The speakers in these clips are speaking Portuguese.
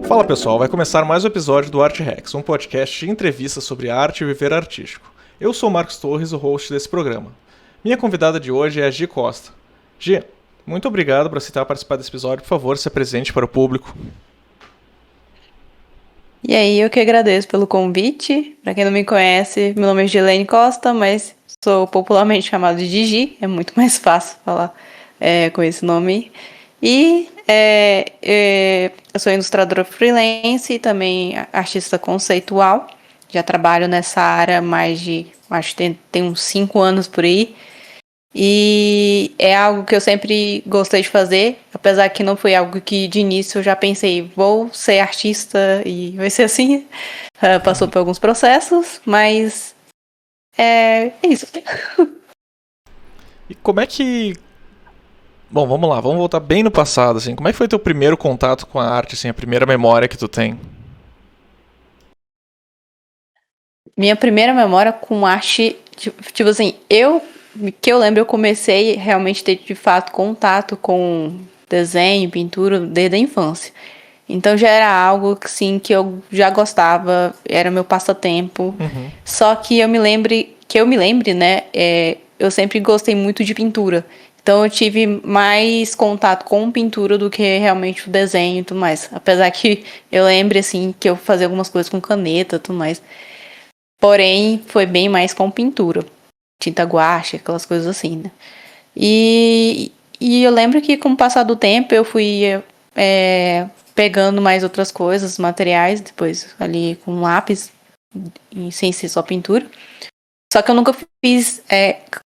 Fala pessoal, vai começar mais um episódio do Art Hacks, um podcast de entrevistas sobre arte e viver artístico. Eu sou o Marcos Torres, o host desse programa. Minha convidada de hoje é a Gi Costa. Gi, muito obrigado por aceitar participar desse episódio. Por favor, se apresente para o público. E aí, eu que agradeço pelo convite. Para quem não me conhece, meu nome é Gilene Costa, mas sou popularmente chamado de Gigi. É muito mais fácil falar com esse nome. E eu sou ilustradora freelance e também artista conceitual. Já trabalho nessa área há mais de, acho que tem uns 5 anos por aí. E é algo que eu sempre gostei de fazer, apesar que não foi algo que de início eu já pensei, vou ser artista e vai ser assim. Passou por alguns processos, mas é isso. E como é que... Bom, vamos lá, vamos voltar bem no passado, assim. Como é que foi teu primeiro contato com a arte, assim, a primeira memória que tu tem? Minha primeira memória com arte, tipo assim, que eu lembro, eu comecei realmente a ter de fato contato com desenho, pintura desde a infância. Então já era algo assim, que eu já gostava, era meu passatempo. Só que eu me lembre, né? Eu sempre gostei muito de pintura. Então eu tive mais contato com pintura do que realmente o desenho e tudo mais. Apesar que eu lembre assim que eu fazia algumas coisas com caneta e tudo mais. Porém, foi bem mais com pintura. Tinta guache, aquelas coisas assim, né? E eu lembro que com o passar do tempo eu fui pegando mais outras coisas, materiais, depois ali com lápis, e sem ser só pintura. Só que eu nunca fiz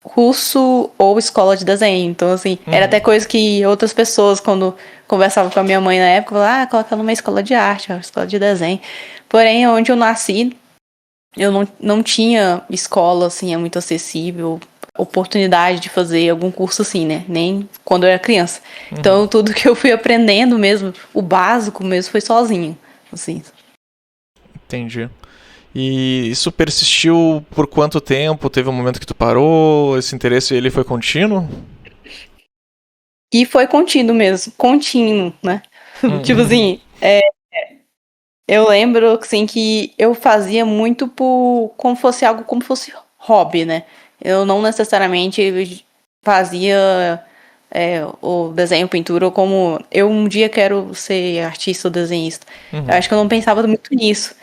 curso ou escola de desenho. Então, assim, era até coisa que outras pessoas, quando conversavam com a minha mãe na época, falavam, coloca numa escola de arte, uma escola de desenho. Porém, onde eu nasci, eu não tinha escola, assim, muito acessível, oportunidade de fazer algum curso assim, né? Nem quando eu era criança. Então, tudo que eu fui aprendendo mesmo, o básico mesmo, foi sozinho, assim. Entendi. E isso persistiu por quanto tempo? Teve um momento que tu parou? Esse interesse ele foi contínuo? E foi contínuo, né? Tipo assim, eu lembro assim, que eu fazia muito como fosse algo como fosse hobby, né? Eu não necessariamente fazia o desenho, pintura, como eu um dia quero ser artista ou desenhista. Eu acho que eu não pensava muito nisso.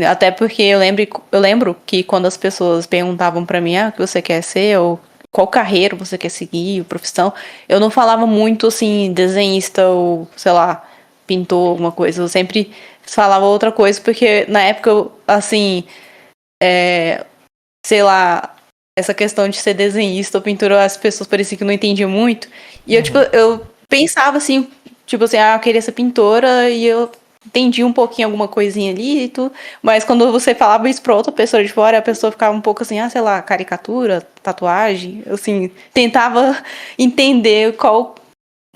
Até porque eu lembro que quando as pessoas perguntavam pra mim, o que você quer ser, ou qual carreira você quer seguir, profissão, eu não falava muito assim, desenhista ou, sei lá, pintor, alguma coisa. Eu sempre falava outra coisa, porque na época, assim, sei lá, essa questão de ser desenhista ou pintura, as pessoas pareciam que não entendiam muito. E eu pensava assim, tipo assim, eu queria ser pintora e eu entendi um pouquinho alguma coisinha ali e tudo. Mas quando você falava isso pra outra pessoa de fora, a pessoa ficava um pouco assim, sei lá, caricatura, tatuagem, assim, tentava entender qual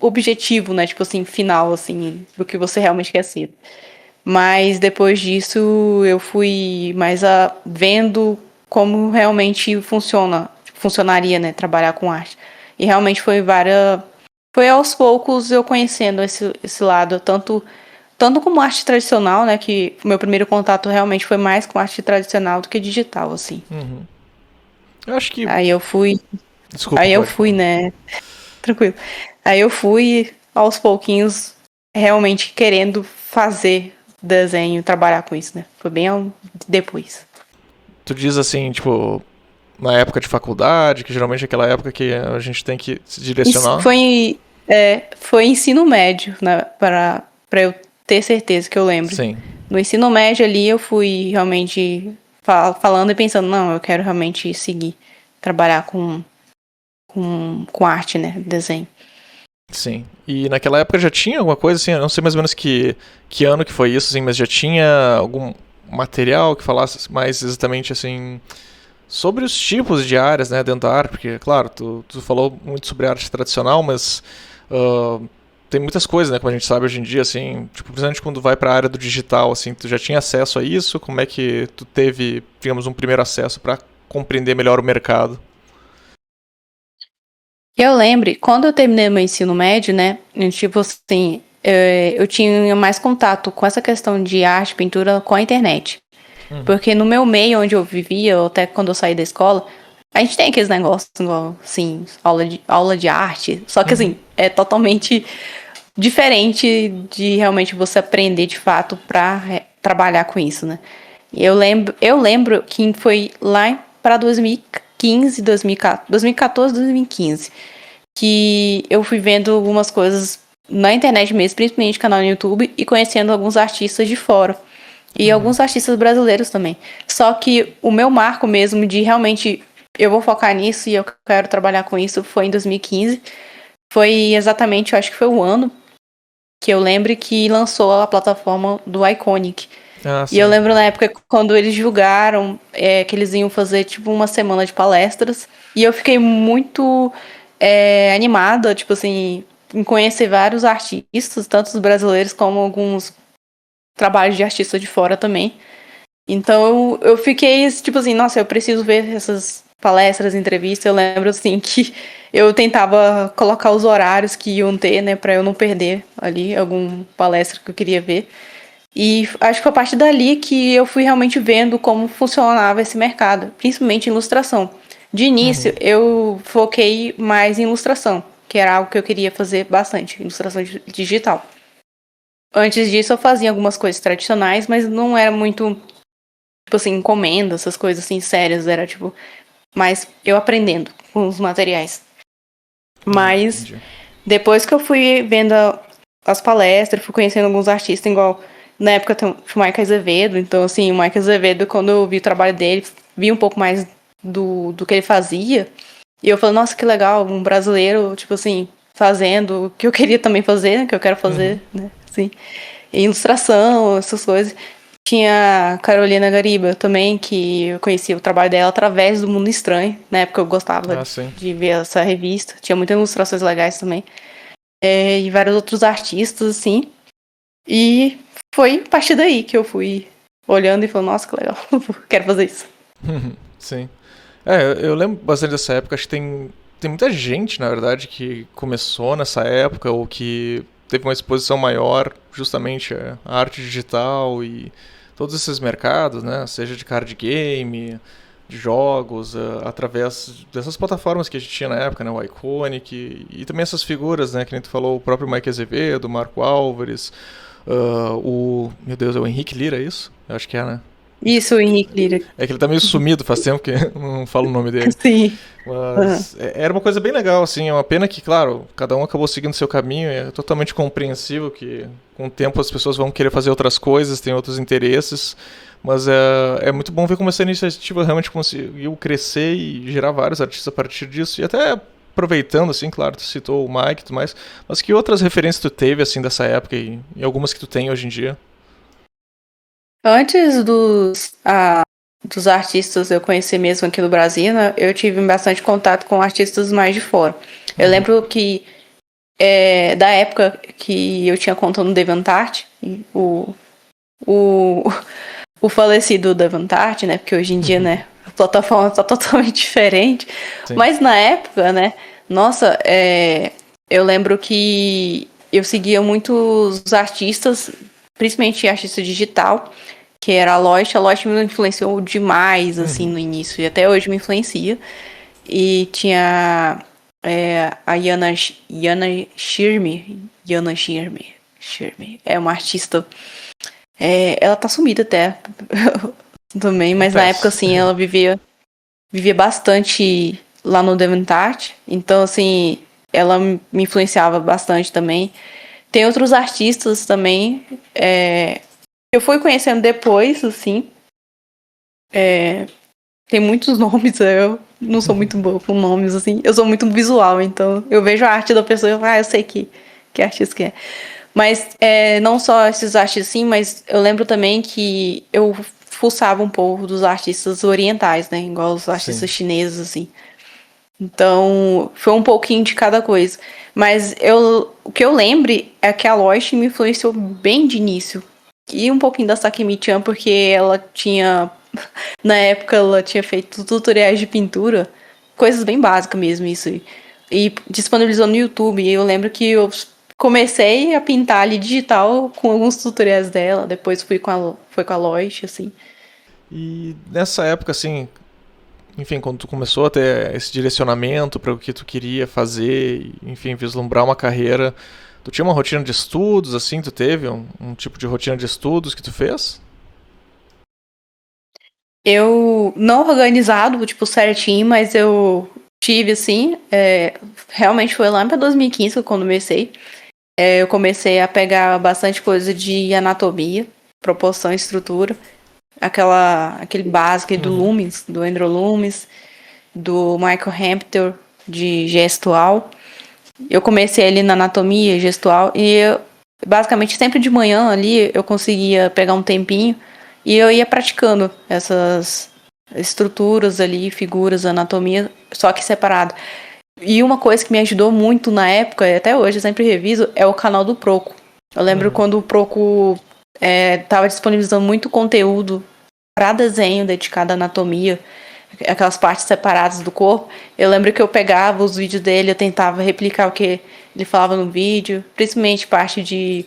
o objetivo, né, tipo assim, final, assim, do que você realmente quer ser. Mas depois disso eu fui mais vendo como realmente funcionaria, né, trabalhar com arte. E realmente foi aos poucos eu conhecendo esse lado, tanto como arte tradicional, né, que o meu primeiro contato realmente foi mais com arte tradicional do que digital, assim. Eu acho que... Aí eu fui, Desculpa, pode falar. né, tranquilo. Aí eu fui aos pouquinhos realmente querendo fazer desenho, trabalhar com isso, né? Foi bem depois. Tu diz assim, tipo, na época de faculdade, que geralmente é aquela época que a gente tem que se Isso direcionar. foi ensino médio, né, para eu ter certeza que eu lembro. Sim. No ensino médio ali eu fui realmente falando e pensando, não, eu quero realmente seguir, trabalhar com arte, né, desenho. Sim. E naquela época já tinha alguma coisa assim, eu não sei mais ou menos que ano que foi isso, assim, mas já tinha algum material que falasse mais exatamente assim sobre os tipos de áreas, né, dentro da arte, porque, claro, tu falou muito sobre arte tradicional, mas tem muitas coisas, né, como a gente sabe hoje em dia, assim, tipo, principalmente quando vai para a área do digital, assim, tu já tinha acesso a isso? Como é que tu teve, digamos, um primeiro acesso para compreender melhor o mercado? Eu lembro, quando eu terminei meu ensino médio, né, tipo assim, eu tinha mais contato com essa questão de arte, pintura com a internet. Porque no meu meio onde eu vivia, ou até quando eu saí da escola, a gente tem aqueles negócios, igual, assim, aula de arte. Só que, assim, é totalmente diferente de realmente você aprender de fato pra trabalhar com isso, né? Eu lembro que foi lá pra 2015, 2014, 2015, que eu fui vendo algumas coisas na internet mesmo, principalmente canal no YouTube, e conhecendo alguns artistas de fora. E alguns artistas brasileiros também. Só que o meu marco mesmo de realmente eu vou focar nisso e eu quero trabalhar com isso foi em 2015. Foi exatamente, eu acho que foi o ano que eu lembro que lançou a plataforma do Iconic. Ah, E eu sim. lembro na época quando eles divulgaram que eles iam fazer tipo uma semana de palestras. E eu fiquei muito animada, tipo assim, em conhecer vários artistas, tanto os brasileiros como alguns trabalhos de artistas de fora também. Então eu fiquei tipo assim, nossa, eu preciso ver essas palestras, entrevistas. Eu lembro assim que eu tentava colocar os horários que iam ter, né, pra eu não perder ali alguma palestra que eu queria ver. E acho que foi a partir dali que eu fui realmente vendo como funcionava esse mercado, principalmente em ilustração. De início, eu foquei mais em ilustração, que era algo que eu queria fazer bastante, ilustração digital. Antes disso, eu fazia algumas coisas tradicionais, mas não era muito, tipo assim, encomenda, essas coisas assim, sérias. Era, tipo, mais eu aprendendo com os materiais. Mas, Entendi. depois que eu fui vendo as palestras, fui conhecendo alguns artistas, igual, na época tem o Mike Azevedo. Então, assim, o Mike Azevedo, quando eu vi o trabalho dele, vi um pouco mais do que ele fazia. E eu falei, nossa, que legal, um brasileiro, tipo assim, fazendo o que eu queria também fazer, né, que eu quero fazer, né, assim. Ilustração, essas coisas. Tinha a Carolina Gariba também, que eu conheci o trabalho dela através do Mundo Estranho. Na época eu gostava Ah, sim. de ver essa revista. Tinha muitas ilustrações legais também. E vários outros artistas, assim. E foi a partir daí que eu fui olhando e falando, nossa, que legal, quero fazer isso. Sim. Eu lembro bastante dessa época. Acho que tem muita gente, na verdade, que começou nessa época ou que teve uma exposição maior, justamente a arte digital e todos esses mercados, né? Seja de card game, de jogos, através dessas plataformas que a gente tinha na época, né? O Iconic e também essas figuras, né? Que nem tu falou, o próprio Mike Azevedo, o Marco Álvares, meu Deus, é o Henrique Lira, é isso? Eu acho que é, né? Isso, o Henrique Lira. É que ele tá meio sumido, faz tempo que eu não falo o nome dele. Sim. Uhum. Mas era uma coisa bem legal, assim. É uma pena que, claro, cada um acabou seguindo seu caminho. É totalmente compreensível que com o tempo as pessoas vão querer fazer outras coisas, têm outros interesses. Mas é muito bom ver como essa iniciativa realmente conseguiu crescer e gerar vários artistas a partir disso. E até aproveitando, assim, claro, tu citou o Mike e tudo mais. Mas que outras referências tu teve, assim, dessa época e algumas que tu tem hoje em dia? Antes dos artistas eu conhecer mesmo aqui no Brasil, né, eu tive bastante contato com artistas mais de fora. Eu lembro que da época que eu tinha conta no DeviantArt, o, o, o falecido DeviantArt, né? Porque hoje em dia, né, a plataforma está totalmente diferente. Sim. Mas na época, né, nossa, eu lembro que eu seguia muitos artistas, principalmente artista digital, que era a Lost. A Lost me influenciou demais, assim, no início, e até hoje me influencia. E tinha a Yana Shirme. É uma artista. Ela tá sumida até também, mas na época, Acontece. assim, ela vivia bastante lá no DeviantArt. Então, assim, ela me influenciava bastante também. Tem outros artistas também. Eu fui conhecendo depois, assim. Tem muitos nomes, eu não sou muito boa com nomes, assim. Eu sou muito visual, então eu vejo a arte da pessoa e eu falo, eu sei que artista que é. Mas não só esses artistas, assim, mas eu lembro também que eu fuçava um pouco dos artistas orientais, né? Igual os Sim. artistas chineses, assim. Então, foi um pouquinho de cada coisa. Mas o que eu lembro é que a Loist me influenciou bem de início. E um pouquinho da Sakimi-chan, porque ela tinha... Na época, ela tinha feito tutoriais de pintura. Coisas bem básicas mesmo, isso. E disponibilizou no YouTube. E eu lembro que comecei a pintar ali digital com alguns tutoriais dela, depois foi com a Lois, assim. E nessa época, assim, enfim, quando tu começou a ter esse direcionamento para o que tu queria fazer, enfim, vislumbrar uma carreira, tu tinha uma rotina de estudos, assim, tu teve um tipo de rotina de estudos que tu fez? Eu, não organizado, tipo, certinho, mas eu tive, assim, realmente foi lá para 2015 que eu comecei. Eu comecei a pegar bastante coisa de anatomia, proporção e estrutura. Aquele básico do Loomis, do Andrew Loomis, do Michael Hampton, de gestual. Eu comecei ali na anatomia gestual e eu, basicamente sempre de manhã ali eu conseguia pegar um tempinho e eu ia praticando essas estruturas ali, figuras, anatomia, só que separado. E uma coisa que me ajudou muito na época, e até hoje eu sempre reviso, é o canal do Proco. Eu lembro quando o Proco estava disponibilizando muito conteúdo para desenho dedicado à anatomia, aquelas partes separadas do corpo. Eu lembro que eu pegava os vídeos dele, eu tentava replicar o que ele falava no vídeo, principalmente parte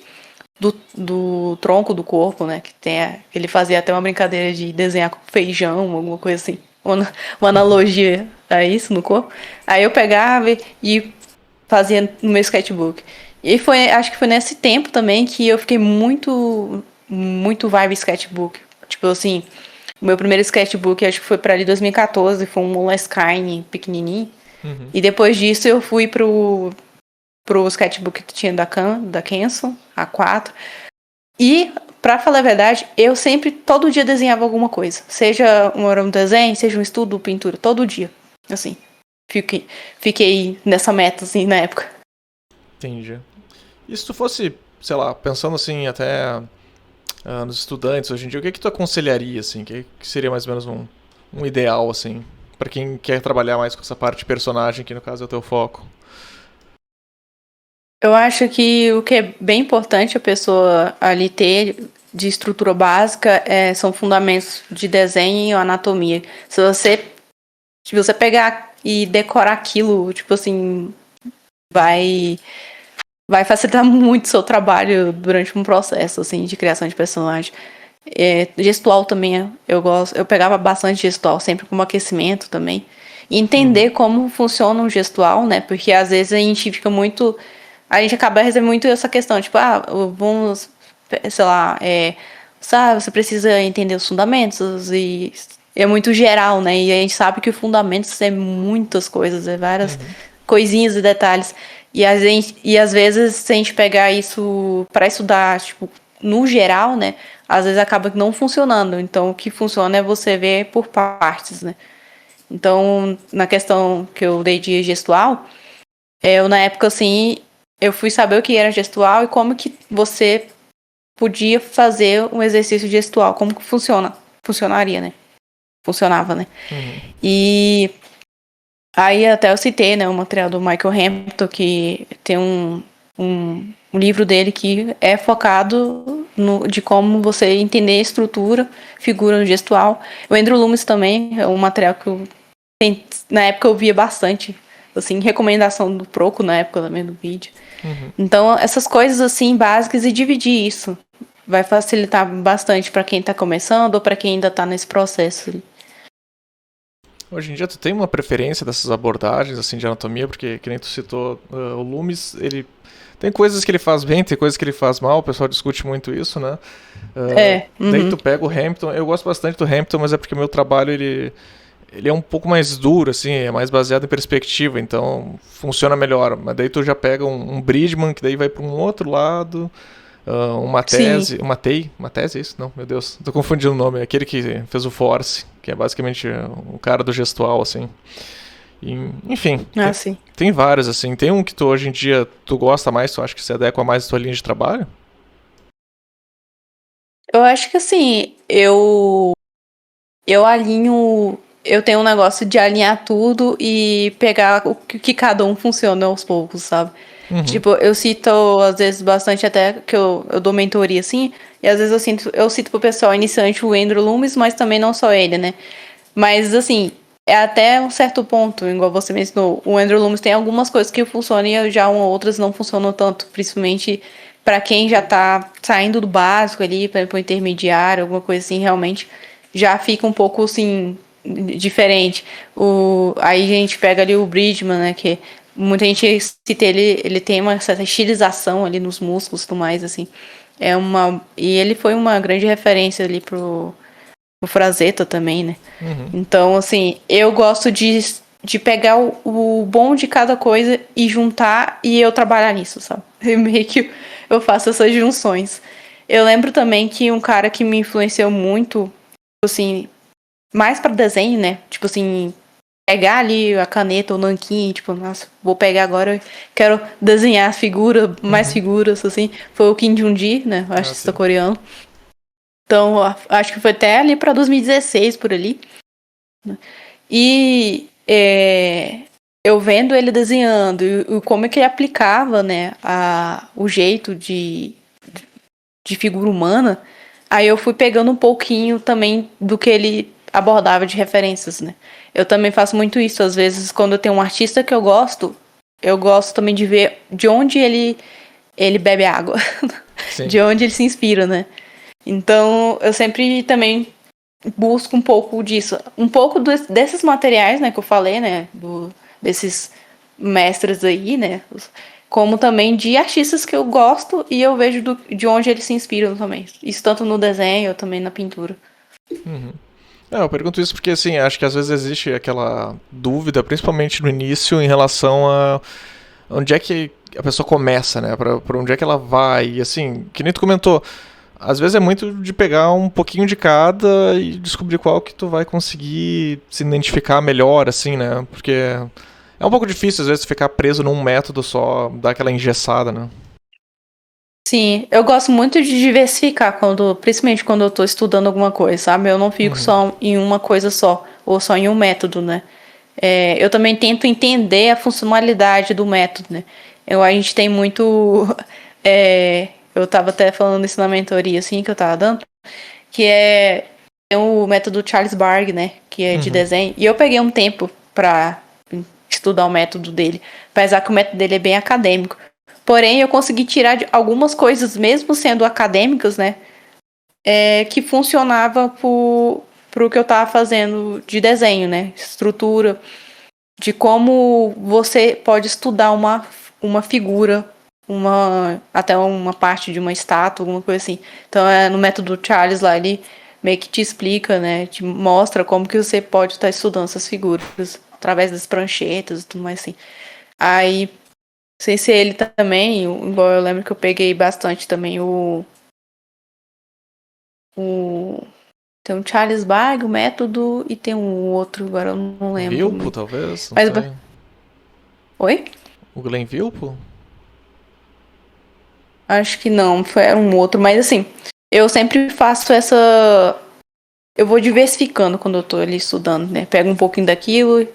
do tronco do corpo, né? Ele fazia até uma brincadeira de desenhar com feijão, alguma coisa assim. Uma analogia a isso no corpo. Aí eu pegava e fazia no meu sketchbook. E acho que foi nesse tempo também que eu fiquei muito vibe sketchbook. Tipo assim, o meu primeiro sketchbook acho que foi pra ali 2014, foi um Moleskine pequenininho. E depois disso eu fui pro sketchbook que tinha da Canson, A4. E, pra falar a verdade, eu sempre, todo dia desenhava alguma coisa. Seja um desenho, seja um estudo, pintura, todo dia. Assim, fiquei nessa meta, assim, na época. Entendi. E se tu fosse, sei lá, pensando assim até nos estudantes hoje em dia, o que que tu aconselharia, assim? O que seria mais ou menos um ideal, assim, para quem quer trabalhar mais com essa parte de personagem, que no caso é o teu foco? Eu acho que o que é bem importante a pessoa ali ter de estrutura básica são fundamentos de desenho e anatomia. Se você pegar e decorar aquilo, tipo assim, vai vai facilitar muito o seu trabalho durante um processo assim de criação de personagem. Gestual também, eu gosto. Eu pegava bastante gestual, sempre como aquecimento também. E entender como funciona um gestual, né? Porque às vezes a gente fica muito. A gente acaba recebendo muito essa questão, tipo, vamos, sei lá, sabe, você precisa entender os fundamentos e é muito geral, né? E a gente sabe que os fundamentos é muitas coisas, é várias coisinhas e detalhes. E às vezes, se a gente pegar isso para estudar, tipo, no geral, né? Às vezes acaba não funcionando. Então, o que funciona é você ver por partes, né? Então, na questão que eu dei de gestual, eu na época, assim, eu fui saber o que era gestual e como que você podia fazer um exercício gestual, como que funcionaria, né? Funcionava, né? E aí até eu citei, né, o material do Michael Hampton, que tem um livro dele que é focado de como você entender a estrutura, figura no gestual. O Andrew Loomis também é um material que na época eu via bastante, assim, recomendação do Proco na época também do vídeo. Então, essas coisas assim básicas e dividir isso vai facilitar bastante para quem tá começando ou para quem ainda tá nesse processo. Hoje em dia tu tem uma preferência dessas abordagens assim de anatomia, porque que nem tu citou, o Loomis, ele tem coisas que ele faz bem, tem coisas que ele faz mal, o pessoal discute muito isso, né? Daí tu pega o Hampton, eu gosto bastante do Hampton, mas é porque o meu trabalho ele é um pouco mais duro, assim, é mais baseado em perspectiva, então funciona melhor. Mas daí tu já pega um Bridgman, que daí vai para um outro lado, uma tese, Sim. uma tese é isso? Não, meu Deus, tô confundindo o nome, é aquele que fez o Force, que é basicamente o cara do gestual, assim. E, enfim, Sim. tem vários, assim. Tem um que tu hoje em dia tu gosta mais, tu acha que se adequa mais à tua linha de trabalho? Eu acho que assim, eu alinho, eu tenho um negócio de alinhar tudo e pegar o que cada um funciona aos poucos, sabe? Tipo, eu cito às vezes bastante até que eu dou mentoria assim, e às vezes eu cito pro pessoal iniciante o Andrew Loomis, mas também não só ele, né? Mas assim, é até um certo ponto, igual você mencionou, o Andrew Loomis tem algumas coisas que funcionam e já outras não funcionam tanto, principalmente para quem já tá saindo do básico ali, para o intermediário, alguma coisa assim, realmente já fica um pouco assim diferente. Aí a gente pega ali o Bridgman, né, que muita gente cita ele tem uma certa estilização ali nos músculos e tudo mais, assim. E ele foi uma grande referência ali pro Frazetta também, né? Então, assim, eu gosto de pegar o bom de cada coisa e juntar e eu trabalhar nisso, sabe? Meio que eu faço essas junções. Eu lembro também que um cara que me influenciou muito, assim, mais pra desenho, né? Tipo assim, pegar ali a caneta, o nanquim, tipo, nossa, vou pegar agora, quero desenhar figura, mais figuras, assim. Foi o Kim Jong-gi, né? O artista coreano. Então, acho que foi até ali pra 2016, por ali. E eu vendo ele desenhando e como é que ele aplicava, né, o jeito de figura humana, aí eu fui pegando um pouquinho também do que ele abordava de referências, né. Eu também faço muito isso, às vezes, quando eu tenho um artista que eu gosto também de ver de onde ele bebe água, de onde ele se inspira, né. Então, eu sempre também busco um pouco disso. Um pouco desses materiais, né, que eu falei, né, desses mestres aí, né, como também de artistas que eu gosto e eu vejo de onde eles se inspiram também. Isso tanto no desenho, também na pintura. Eu pergunto isso porque, assim, acho que às vezes existe aquela dúvida, principalmente no início, em relação a onde é que a pessoa começa, né, pra onde é que ela vai, e assim, que nem tu comentou, às vezes é muito de pegar um pouquinho de cada e descobrir qual que tu vai conseguir se identificar melhor, assim, né? Porque é um pouco difícil, às vezes, ficar preso num método só, dar aquela engessada, né? Sim, eu gosto muito de diversificar, principalmente quando eu tô estudando alguma coisa, sabe? Eu não fico só em uma coisa só, ou só em um método, né? Eu também tento entender a funcionalidade do método, né? A gente tem muito... eu tava até falando isso na mentoria, assim, que eu tava dando, que tem o método Charles Barg, né? Que é de desenho. E eu peguei um tempo pra estudar o método dele, apesar que o método dele é bem acadêmico. Porém, eu consegui tirar de algumas coisas, mesmo sendo acadêmicas, né? Que funcionava pro que eu tava fazendo de desenho, né? Estrutura, de como você pode estudar uma figura, até uma parte de uma estátua, alguma coisa assim. Então, no método Charles lá, ele meio que te explica, né? Te mostra como que você pode estar estudando essas figuras através das pranchetas e tudo mais assim. Aí, sem ser ele também, igual eu lembro que eu peguei bastante também tem um Charles Barg, o método, e tem um outro, agora eu não lembro. Vilpo, talvez? Não Mas, sei. oi? O Glenn Vilpo? Acho que não, foi um outro, mas assim, eu sempre faço eu vou diversificando quando eu tô ali estudando, né? Pego um pouquinho daquilo,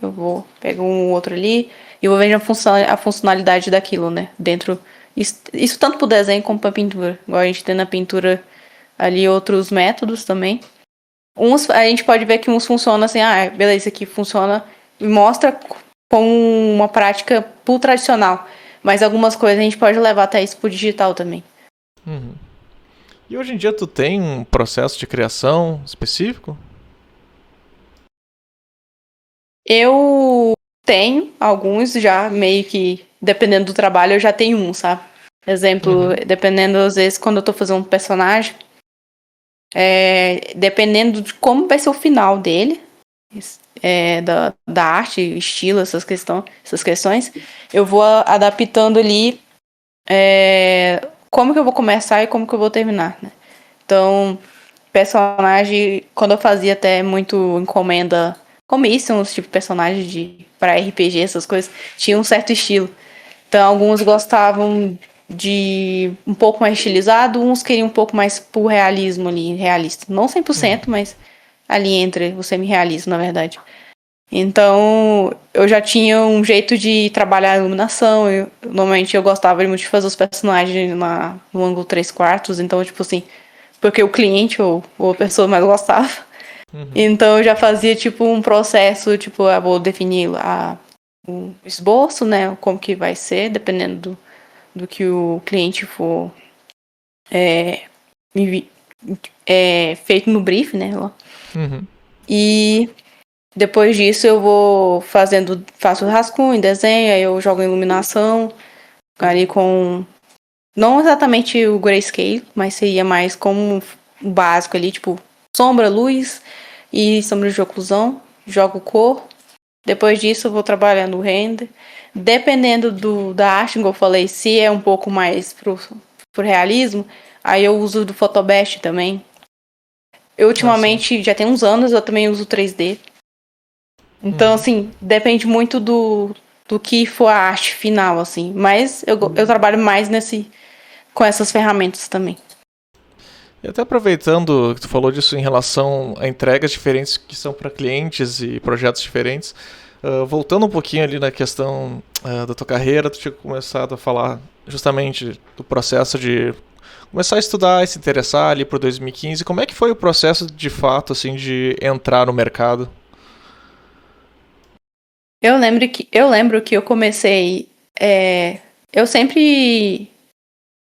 pego um outro ali, e vou vendo a funcionalidade daquilo, né? Dentro. Isso tanto pro desenho como pra pintura. Igual a gente tem na pintura ali outros métodos também. A gente pode ver que uns funcionam assim, beleza, isso aqui funciona e mostra como uma prática pro tradicional. Mas algumas coisas a gente pode levar até isso pro digital também. E hoje em dia tu tem um processo de criação específico? Eu tenho alguns já, meio que, dependendo do trabalho, eu já tenho um, sabe? Exemplo, dependendo, às vezes, quando eu tô fazendo um personagem, dependendo de como vai ser o final dele, da arte, estilo, essas questões, eu vou adaptando ali como que eu vou começar e como que eu vou terminar, né? Então, personagem, quando eu fazia até muito encomenda, commissions, tipo personagem para RPG, essas coisas, tinha um certo estilo. Então, alguns gostavam de um pouco mais estilizado, uns queriam um pouco mais pro realismo ali, realista. Não 100%, mas ali entre o semi-realismo, na verdade. Então, eu já tinha um jeito de trabalhar a iluminação. Normalmente eu gostava muito de fazer os personagens no ângulo 3/4. Então, tipo assim, porque o cliente ou a pessoa mais gostava. Então eu já fazia tipo um processo, tipo, eu vou definir o esboço, né? Como que vai ser, dependendo do que o cliente for envi- feito no brief, né? Uhum. E depois disso eu vou faço o rascunho, desenho, aí eu jogo iluminação, ali com, não exatamente o grayscale, mas seria mais como o básico ali, tipo, sombra, luz e sombra de oclusão, jogo cor. Depois disso eu vou trabalhando o render. Dependendo da arte, como eu falei, se é um pouco mais pro realismo, aí eu uso do Photobest também. Eu Ah, sim. ultimamente, já tem uns anos, eu também uso 3D. Então, Uhum. assim, depende muito do que for a arte final, assim. Mas eu trabalho mais com essas ferramentas também. E até aproveitando que tu falou disso em relação a entregas diferentes que são para clientes e projetos diferentes, voltando um pouquinho ali na questão da tua carreira, tu tinha começado a falar justamente do processo de começar a estudar e se interessar ali por 2015. Como é que foi o processo de fato assim de entrar no mercado? Eu lembro que eu comecei. Eu sempre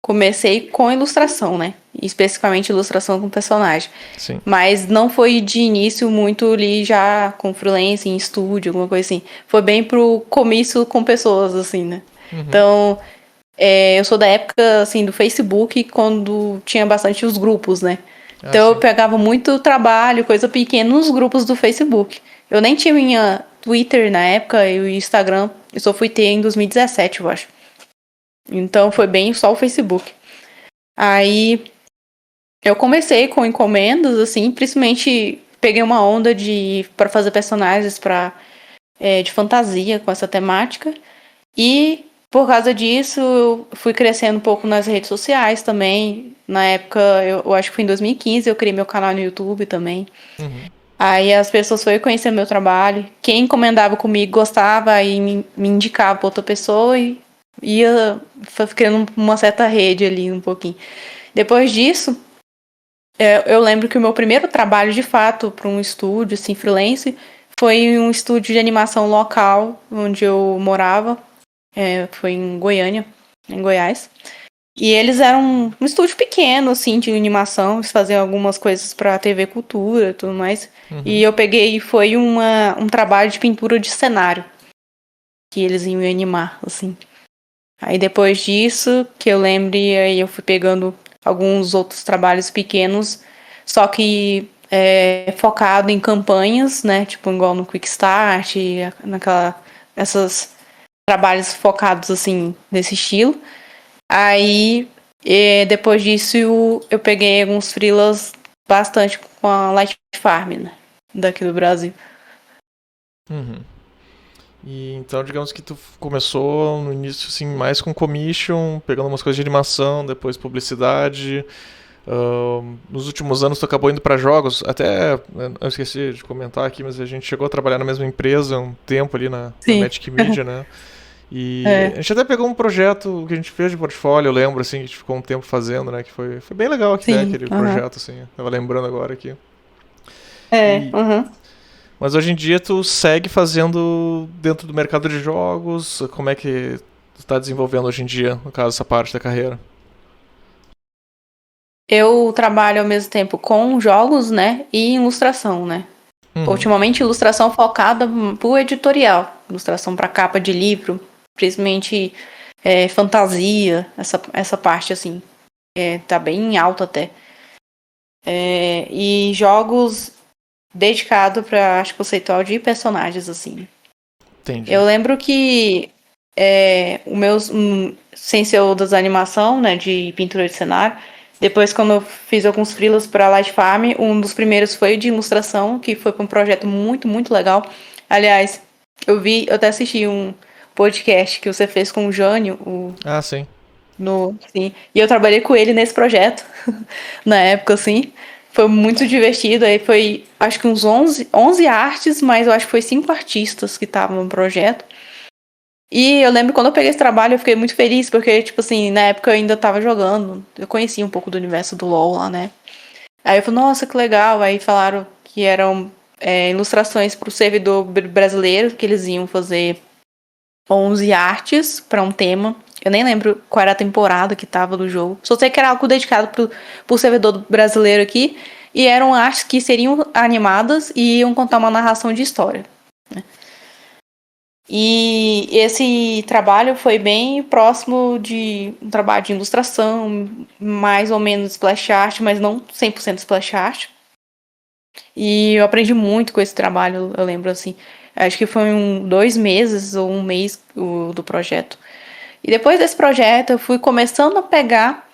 comecei com ilustração, né? Especificamente ilustração com personagem. Sim. Mas não foi de início muito ali já com freelance, em estúdio, alguma coisa assim. Foi bem pro comício com pessoas, assim, né? Uhum. Então, eu sou da época, assim, do Facebook, quando tinha bastante os grupos, né? Ah, Então eu sim. pegava muito trabalho, coisa pequena, nos grupos do Facebook. Eu nem tinha Twitter na época e o Instagram. Eu só fui ter em 2017, eu acho. Então foi bem só o Facebook. Aí eu comecei com encomendas, assim, principalmente peguei uma onda para fazer personagens de fantasia com essa temática. E por causa disso, eu fui crescendo um pouco nas redes sociais também. Na época, eu acho que foi em 2015, eu criei meu canal no YouTube também. Uhum. Aí as pessoas foram conhecer meu trabalho. Quem encomendava comigo gostava e me indicava para outra pessoa e ia criando uma certa rede ali um pouquinho. Depois disso, eu lembro que o meu primeiro trabalho de fato para um estúdio, assim, freelance, foi em um estúdio de animação local onde eu morava. Foi em Goiânia, em Goiás. E eles eram um estúdio pequeno, assim, de animação. Eles faziam algumas coisas pra TV Cultura e tudo mais. E Uhum. eu peguei, foi um trabalho de pintura de cenário. Que eles iam animar, assim. Aí depois disso, que eu lembre, aí eu fui pegando alguns outros trabalhos pequenos. Só que focado em campanhas, né? Tipo, igual no Quick Start, essas trabalhos focados, assim, nesse estilo. Aí, depois disso, eu peguei alguns freelas bastante com a Light Farm, né? Daqui do Brasil. Uhum. E então, digamos que tu começou no início assim mais com commission, pegando umas coisas de animação, depois publicidade. Nos últimos anos tu acabou indo para jogos. Até eu esqueci de comentar aqui, mas a gente chegou a trabalhar na mesma empresa um tempo ali na Sim. Magic Media, né? E É, a gente até pegou um projeto que a gente fez de portfólio, eu lembro, assim, que a gente ficou um tempo fazendo, né? Que foi bem legal até sim. aquele Aham. projeto, assim. Tava lembrando agora aqui. É, E, aham. mas hoje em dia tu segue fazendo dentro do mercado de jogos? Como é que tu tá desenvolvendo hoje em dia, no caso, essa parte da carreira? Eu trabalho ao mesmo tempo com jogos, né? E ilustração, né? Uhum. Ultimamente, ilustração focada pro editorial. Ilustração para capa de livro, principalmente fantasia, essa parte, assim. Tá bem alta até. E jogos dedicado para arte conceitual de personagens, assim. Entendi. Eu lembro que sem ser o das animação, né, de pintura de cenário, depois quando eu fiz alguns freelas para Light Farm, um dos primeiros foi de ilustração, que foi para um projeto muito, muito legal. Aliás, eu até assisti um podcast que você fez com o Jânio, Ah, sim. sim, e eu trabalhei com ele nesse projeto, na época, assim. Foi muito divertido. Aí foi, acho que uns 11 artes, mas eu acho que foi 5 artistas que estavam no projeto. E eu lembro quando eu peguei esse trabalho, eu fiquei muito feliz, porque, tipo assim, na época eu ainda tava jogando. Eu conhecia um pouco do universo do LoL lá, né? Aí eu falei, nossa, que legal. Aí falaram que eram ilustrações para o servidor brasileiro, que eles iam fazer 11 artes para um tema. Eu nem lembro qual era a temporada que tava do jogo. Só sei que era algo dedicado pro servidor brasileiro aqui. E eram artes que seriam animadas e iam contar uma narração de história. Né? E esse trabalho foi bem próximo de um trabalho de ilustração, mais ou menos splash art, mas não 100% splash art. E eu aprendi muito com esse trabalho, eu lembro assim. Acho que foi 2 meses ou um mês do projeto. E depois desse projeto eu fui começando a pegar.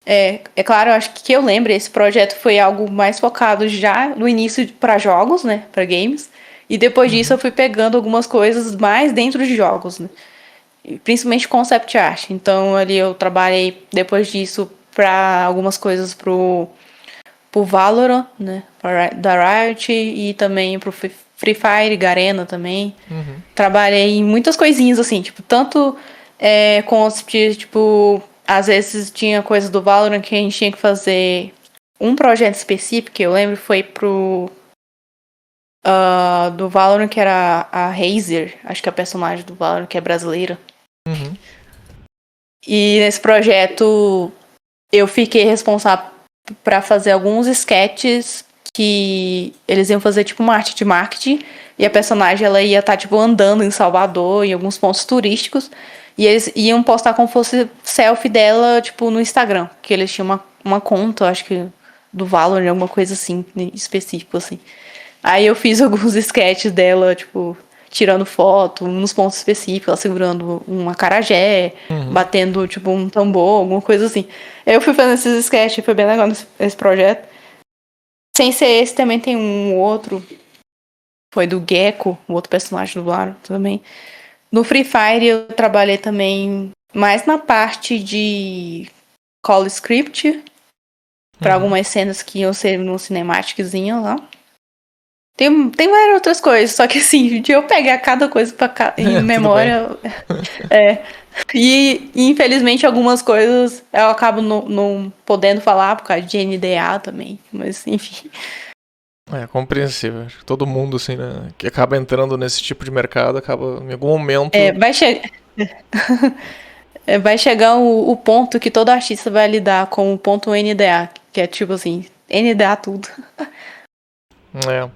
É claro, eu acho que eu lembro, esse projeto foi algo mais focado já no início para jogos, né? Para games. E depois disso eu fui pegando algumas coisas mais dentro de jogos, né? Principalmente concept art. Então ali eu trabalhei depois disso para algumas coisas pro Valorant, né? Da Riot e também pro Free Fire, Garena também. Trabalhei em muitas coisinhas assim, tipo, tanto concept, tipo, às vezes tinha coisas do Valorant que a gente tinha que fazer um projeto específico, que eu lembro foi pro do Valorant, que era a Razer, acho que é a personagem do Valorant, que é brasileira. E nesse projeto eu fiquei responsável para fazer alguns sketches que eles iam fazer tipo uma arte de marketing e a personagem ela ia estar tipo andando em Salvador, em alguns pontos turísticos, e eles iam postar como fosse selfie dela tipo no Instagram, que eles tinham uma conta, acho que do Valorant, alguma coisa assim, específico assim. Aí eu fiz alguns sketches dela, tipo, tirando foto, nos pontos específicos, ela segurando um acarajé, batendo, tipo, um tambor, alguma coisa assim. Eu fui fazendo esses sketches, foi bem legal esse projeto. Sem ser esse, também tem um outro, foi do Gecko, o outro personagem do Blaro também. No Free Fire eu trabalhei também mais na parte de call script, para algumas cenas que iam ser no cinemáticozinho lá. Tem várias outras coisas, só que assim, de eu pegar cada coisa em memória. E infelizmente algumas coisas eu acabo não podendo falar por causa de NDA também. Mas enfim. É compreensível. Acho que todo mundo, assim, né, que acaba entrando nesse tipo de mercado, acaba em algum momento. Vai chegar o ponto que todo artista vai lidar com o ponto NDA, que é tipo assim, NDA tudo. É.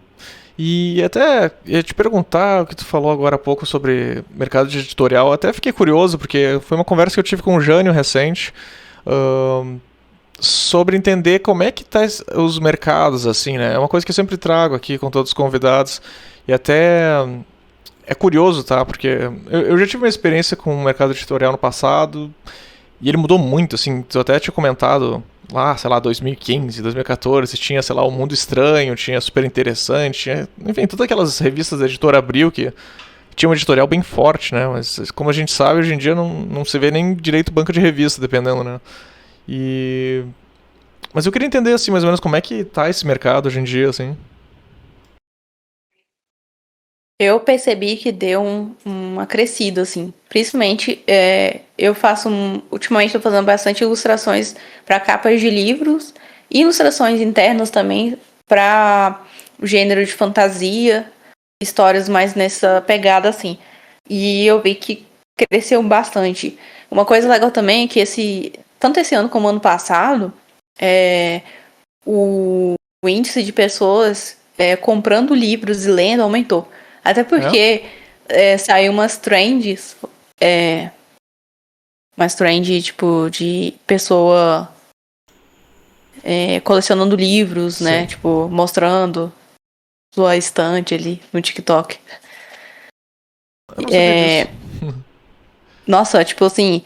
E até ia te perguntar o que tu falou agora há pouco sobre mercado de editorial. Até fiquei curioso, porque foi uma conversa que eu tive com o Jânio recente, sobre entender como é que tá os mercados, assim, né? É uma coisa que eu sempre trago aqui com todos os convidados. E até é curioso, tá? Porque eu já tive uma experiência com o mercado editorial no passado, e ele mudou muito, assim. Tu até tinha comentado lá, sei lá, 2015, 2014, tinha, sei lá, O Mundo Estranho, tinha Super Interessante, tinha, enfim, todas aquelas revistas da editora Abril que tinha um editorial bem forte, né? Mas como a gente sabe, hoje em dia não se vê nem direito banca de revista, dependendo, né? E... Mas eu queria entender, assim, mais ou menos como é que tá esse mercado hoje em dia, assim. Eu percebi que deu uma crescida, assim. Principalmente, eu faço. Ultimamente, estou fazendo bastante ilustrações para capas de livros e ilustrações internas também para o gênero de fantasia, histórias mais nessa pegada, assim. E eu vi que cresceu bastante. Uma coisa legal também é que tanto esse ano como ano passado, o índice de pessoas comprando livros e lendo aumentou. Até porque saiu umas trends, tipo, de pessoa colecionando livros, né? Tipo, mostrando sua estante ali no TikTok. Eu não sabia disso. Nossa, tipo assim,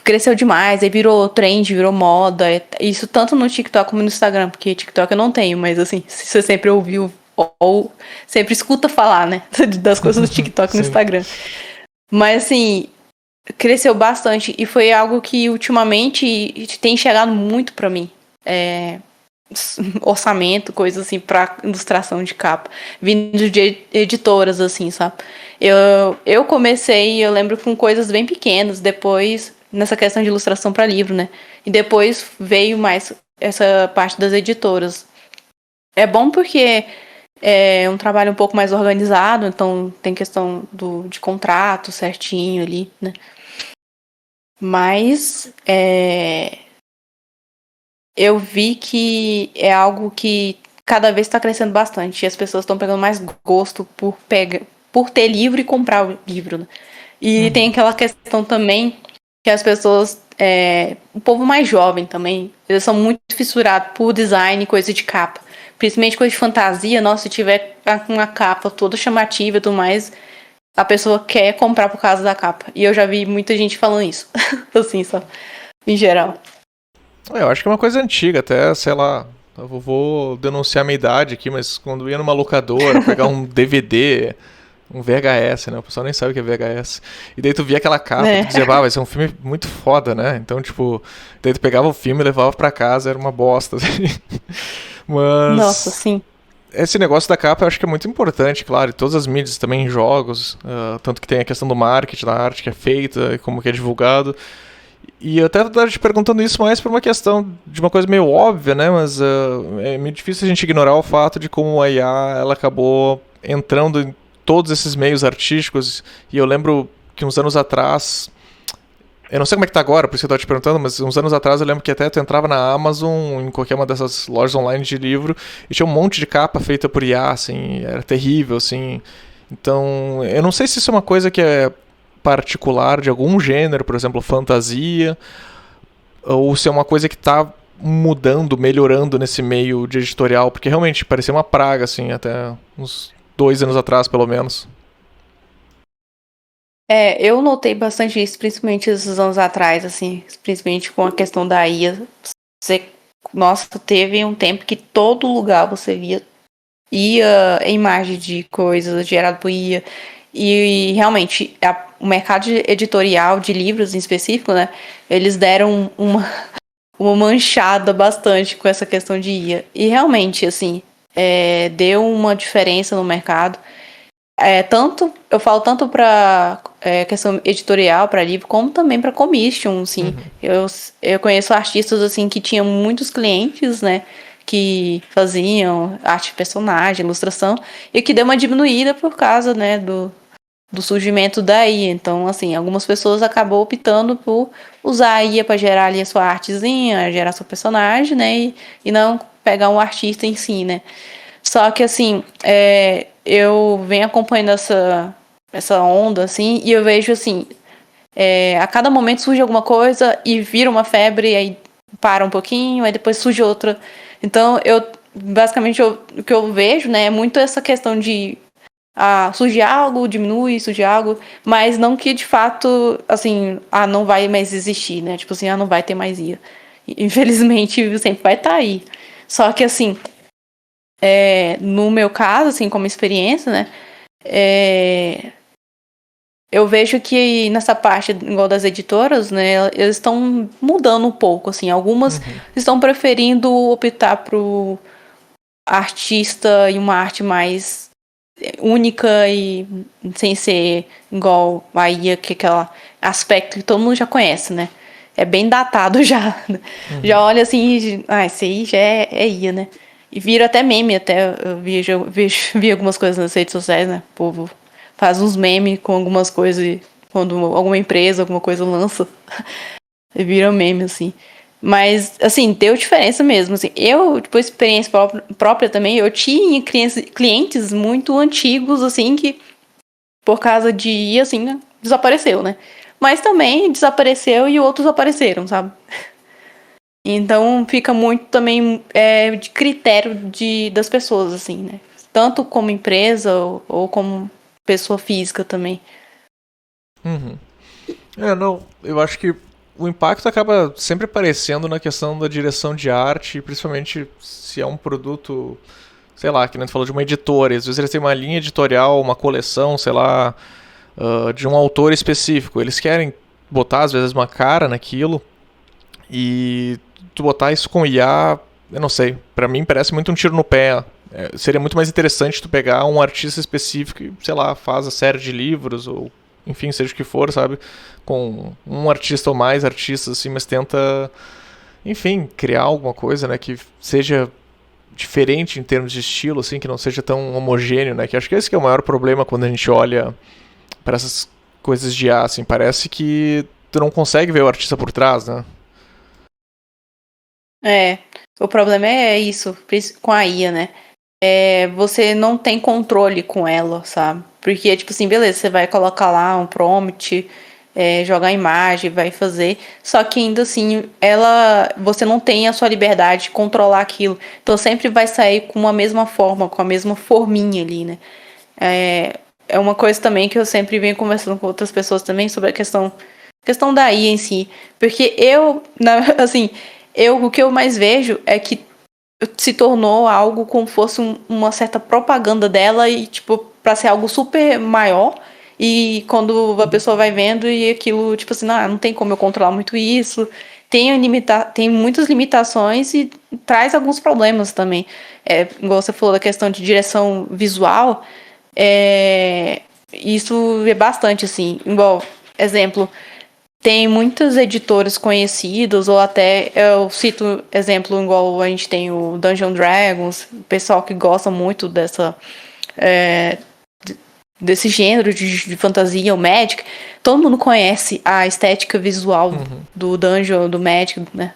cresceu demais, aí virou trend, virou moda. Isso tanto no TikTok como no Instagram, porque TikTok eu não tenho, mas assim, se você sempre ouviu ou sempre escuta falar, né, das coisas do TikTok no Instagram. Mas assim, cresceu bastante e foi algo que ultimamente tem chegado muito pra mim. Orçamento, coisas assim, pra ilustração de capa, vindo de editoras, assim, sabe? Eu comecei, eu lembro, com coisas bem pequenas, depois, nessa questão de ilustração para livro, né? E depois veio mais essa parte das editoras. É bom porque é um trabalho um pouco mais organizado, então tem questão de contrato certinho ali, né? Mas eu vi que é algo que cada vez está crescendo bastante. E as pessoas estão pegando mais gosto por ter livro e comprar o livro, né? E tem aquela questão também que as pessoas, o povo mais jovem também, eles são muito fissurados por design e coisa de capa. Principalmente coisa de fantasia. Nossa, se tiver uma capa toda chamativa e tudo mais, a pessoa quer comprar por causa da capa. E eu já vi muita gente falando isso. Assim, só. Em geral. Eu acho que é uma coisa antiga, até, sei lá. Eu vou denunciar minha idade aqui, mas quando ia numa locadora pegar um DVD, um VHS, né? O pessoal nem sabe o que é VHS. E daí tu via aquela capa e tu dizia, vai ser um filme muito foda, né? Então, tipo, daí tu pegava o filme e levava pra casa, era uma bosta, assim. Mas... Nossa, sim. Esse negócio da capa eu acho que é muito importante, claro, e todas as mídias também em jogos, tanto que tem a questão do marketing, da arte que é feita, e como que é divulgado. E eu até estava te perguntando isso mais por uma questão de uma coisa meio óbvia, né? Mas é meio difícil a gente ignorar o fato de como a IA ela acabou entrando em todos esses meios artísticos. E eu lembro que uns anos atrás, eu não sei como é que tá agora, por isso que eu tô te perguntando, mas uns anos atrás eu lembro que até tu entrava na Amazon, em qualquer uma dessas lojas online de livro, e tinha um monte de capa feita por IA, assim, era terrível, assim. Então, eu não sei se isso é uma coisa que é particular de algum gênero, por exemplo, fantasia, ou se é uma coisa que tá mudando, melhorando nesse meio de editorial, porque realmente parecia uma praga, assim, até uns 2 anos atrás, pelo menos. Eu notei bastante isso, principalmente esses anos atrás, assim, principalmente com a questão da IA. Nossa, teve um tempo que todo lugar você via imagem de coisas geradas por IA. E realmente, o mercado editorial de livros em específico, né, eles deram uma manchada bastante com essa questão de IA. E realmente, assim, deu uma diferença no mercado. Eu falo tanto para questão editorial, para livro, como também para commission, assim. Eu conheço artistas, assim, que tinham muitos clientes, né, que faziam arte de personagem, ilustração, e que deu uma diminuída por causa, né, do surgimento da IA. Então, assim, algumas pessoas acabam optando por usar a IA para gerar ali a sua artezinha, gerar seu personagem, né, e não pegar um artista em si, né. Só que, assim, eu venho acompanhando essa onda, assim, e eu vejo, assim, a cada momento surge alguma coisa e vira uma febre, aí para um pouquinho, aí depois surge outra. Então, basicamente, o que eu vejo, né, é muito essa questão de surge algo, diminui, surge algo, mas não que, de fato, assim, não vai mais existir, né? Tipo assim, não vai ter mais IA. Infelizmente, sempre vai estar aí. Só que, assim, no meu caso, assim, como experiência, né, eu vejo que nessa parte, igual das editoras, né, eles estão mudando um pouco, assim, algumas estão preferindo optar pro artista e uma arte mais única e sem ser igual a IA, que é aquele aspecto que todo mundo já conhece, né, é bem datado já, já olha assim, esse aí já é IA, né. E vira até meme, eu vi algumas coisas nas redes sociais, né? O povo faz uns memes com algumas coisas, quando alguma empresa, alguma coisa lança, e vira meme, assim. Mas, assim, deu diferença mesmo, assim. Eu, depois experiência própria também, eu tinha clientes muito antigos, assim, que por causa de IA, assim, né, desapareceu, né? Mas também desapareceu e outros apareceram, sabe? Então fica muito também de critério das pessoas, assim, né? Tanto como empresa ou como pessoa física também. Não, eu acho que o impacto acaba sempre aparecendo na questão da direção de arte, principalmente se é um produto, sei lá, que nem tu falou de uma editora, às vezes eles têm uma linha editorial, uma coleção, sei lá, de um autor específico. Eles querem botar, às vezes, uma cara naquilo e tu botar isso com IA, eu não sei, pra mim parece muito um tiro no pé. Seria muito mais interessante tu pegar um artista específico e, sei lá, faz a série de livros ou, enfim, seja o que for, sabe? Com um artista ou mais artistas, assim, mas tenta enfim, criar alguma coisa, né, que seja diferente em termos de estilo, assim, que não seja tão homogêneo, né, que acho que esse que é o maior problema quando a gente olha para essas coisas de IA, assim, parece que tu não consegue ver o artista por trás, né? É, o problema é isso, com a IA, né? Você não tem controle com ela, sabe? Porque, tipo assim, beleza, você vai colocar lá um prompt, jogar imagem, vai fazer. Só que ainda assim, você não tem a sua liberdade de controlar aquilo. Então sempre vai sair com uma mesma forma, com a mesma forminha ali, né? É uma coisa também que eu sempre venho conversando com outras pessoas também sobre a questão da IA em si. Porque assim, o que eu mais vejo é que se tornou algo como fosse uma certa propaganda dela e, tipo, pra ser algo super maior. E quando a pessoa vai vendo e aquilo, tipo assim, não tem como eu controlar muito isso. Tem muitas limitações e traz alguns problemas também. Igual você falou da questão de direção visual, isso é bastante, assim. Igual, exemplo, tem muitos editores conhecidos, ou até, eu cito exemplo, igual a gente tem o Dungeon Dragons, o pessoal que gosta muito desse gênero de fantasia, o Magic, todo mundo conhece a estética visual do Dungeon, do Magic, né,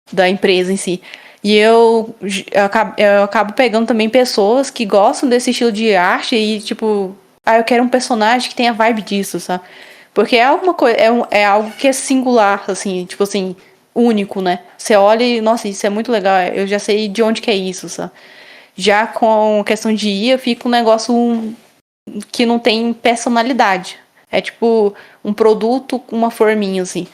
da empresa em si. E eu acabo pegando também pessoas que gostam desse estilo de arte e, tipo, eu quero um personagem que tenha vibe disso, sabe? Porque é alguma coisa, é algo que é singular, assim, tipo assim, único, né? Você olha e, nossa, isso é muito legal, eu já sei de onde que é isso, sabe? Já com questão de IA, fica um negócio que não tem personalidade. É tipo um produto com uma forminha, assim.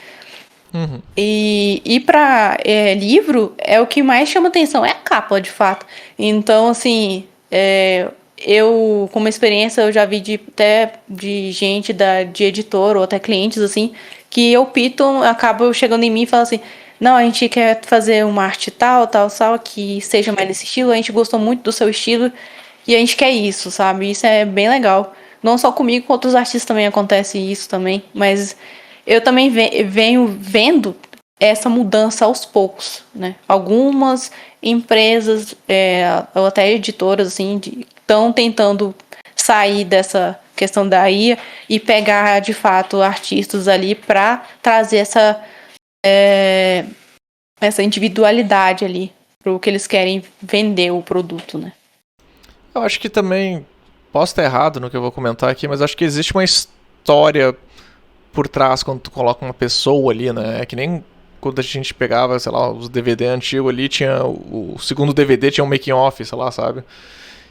E para livro, é o que mais chama atenção, é a capa, de fato. Então, assim, eu, como experiência, eu já vi até de gente, de editor ou até clientes, assim, que o Python acaba chegando em mim e fala assim, não, a gente quer fazer uma arte tal, que seja mais nesse estilo, a gente gostou muito do seu estilo e a gente quer isso, sabe? Isso é bem legal. Não só comigo, com outros artistas também acontece isso também, mas eu também venho vendo essa mudança aos poucos, né? Algumas empresas, ou até editoras, assim, estão tentando sair dessa questão da IA e pegar, de fato, artistas ali para trazer essa individualidade ali para o que eles querem vender o produto, né? Eu acho que também, posso estar errado no que eu vou comentar aqui, mas acho que existe uma história por trás quando tu coloca uma pessoa ali, né? É que nem quando a gente pegava, sei lá, os DVD antigos ali, tinha o segundo DVD tinha um making off, sei lá, sabe?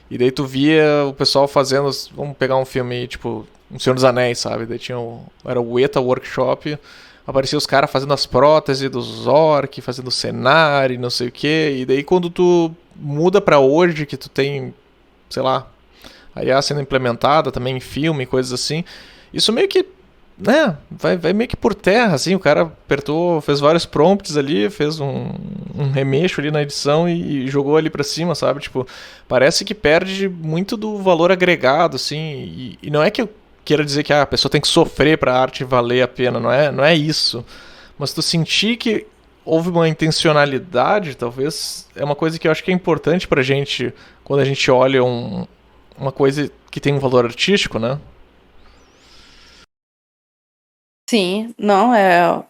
E daí tu via o pessoal fazendo, vamos pegar um filme tipo Um Senhor dos Anéis, sabe? Daí tinha era o ETA Workshop, aparecia os caras fazendo as próteses dos orcs, fazendo o cenário, não sei o que. E daí quando tu muda pra hoje, que tu tem, sei lá, a IA sendo implementada também em filme, coisas assim, isso meio que, né, vai meio que por terra, assim, o cara apertou, fez vários prompts ali, fez um remexo ali na edição e jogou ali pra cima, sabe? Tipo, parece que perde muito do valor agregado, assim, e não é que eu queira dizer que a pessoa tem que sofrer pra arte valer a pena, não é isso. Mas tu sentir que houve uma intencionalidade, talvez, é uma coisa que eu acho que é importante pra gente quando a gente olha uma coisa que tem um valor artístico, né? Sim, não,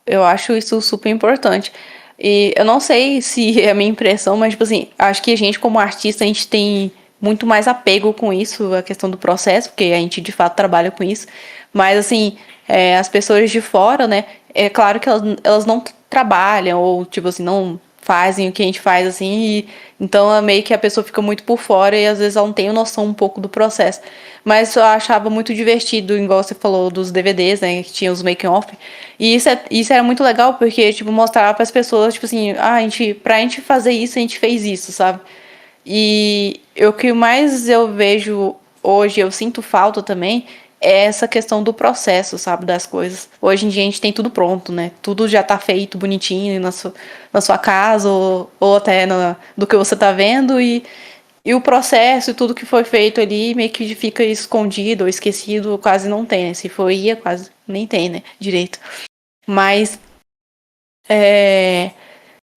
eu acho isso super importante. E eu não sei se é a minha impressão, mas, tipo assim, acho que a gente, como artista, a gente tem muito mais apego com isso, a questão do processo, porque a gente, de fato, trabalha com isso. Mas, assim, as pessoas de fora, né, é claro que elas não trabalham, ou, tipo assim, não fazem o que a gente faz, assim, então é meio que a pessoa fica muito por fora e, às vezes, ela não tem noção um pouco do processo. Mas eu achava muito divertido, igual você falou dos DVDs, né? Que tinha os making-off. E isso era muito legal, porque, tipo, mostrava para as pessoas, tipo assim, pra gente fazer isso, a gente fez isso, sabe? E o que mais eu vejo hoje, eu sinto falta também, é essa questão do processo, sabe, das coisas. Hoje em dia a gente tem tudo pronto, né? Tudo já tá feito bonitinho na sua casa, ou até do que você tá vendo, e o processo e tudo que foi feito ali meio que fica escondido ou esquecido, quase não tem, né? Se for IA, quase nem tem, né? Direito. Mas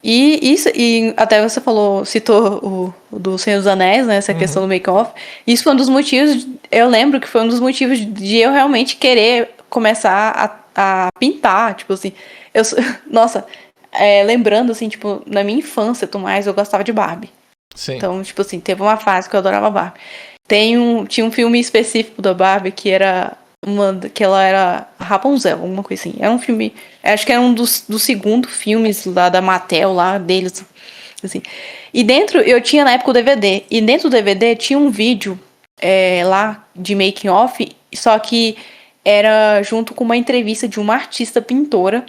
E isso, e até você citou o do Senhor dos Anéis, né? Essa questão do make-off. Isso foi um dos motivos, eu lembro que foi um dos motivos de eu realmente querer começar a pintar. Tipo assim, nossa, lembrando assim, tipo, na minha infância, Tomás, eu gostava de Barbie. Sim. Então, tipo assim, teve uma fase que eu adorava Barbie. Tinha um filme específico da Barbie que era que ela era Rapunzel, alguma coisa assim. Era um filme, acho que era um dos segundos filmes lá da Mattel, lá deles, assim. E dentro, eu tinha na época o DVD, e dentro do DVD tinha um vídeo lá de making off, só que era junto com uma entrevista de uma artista pintora,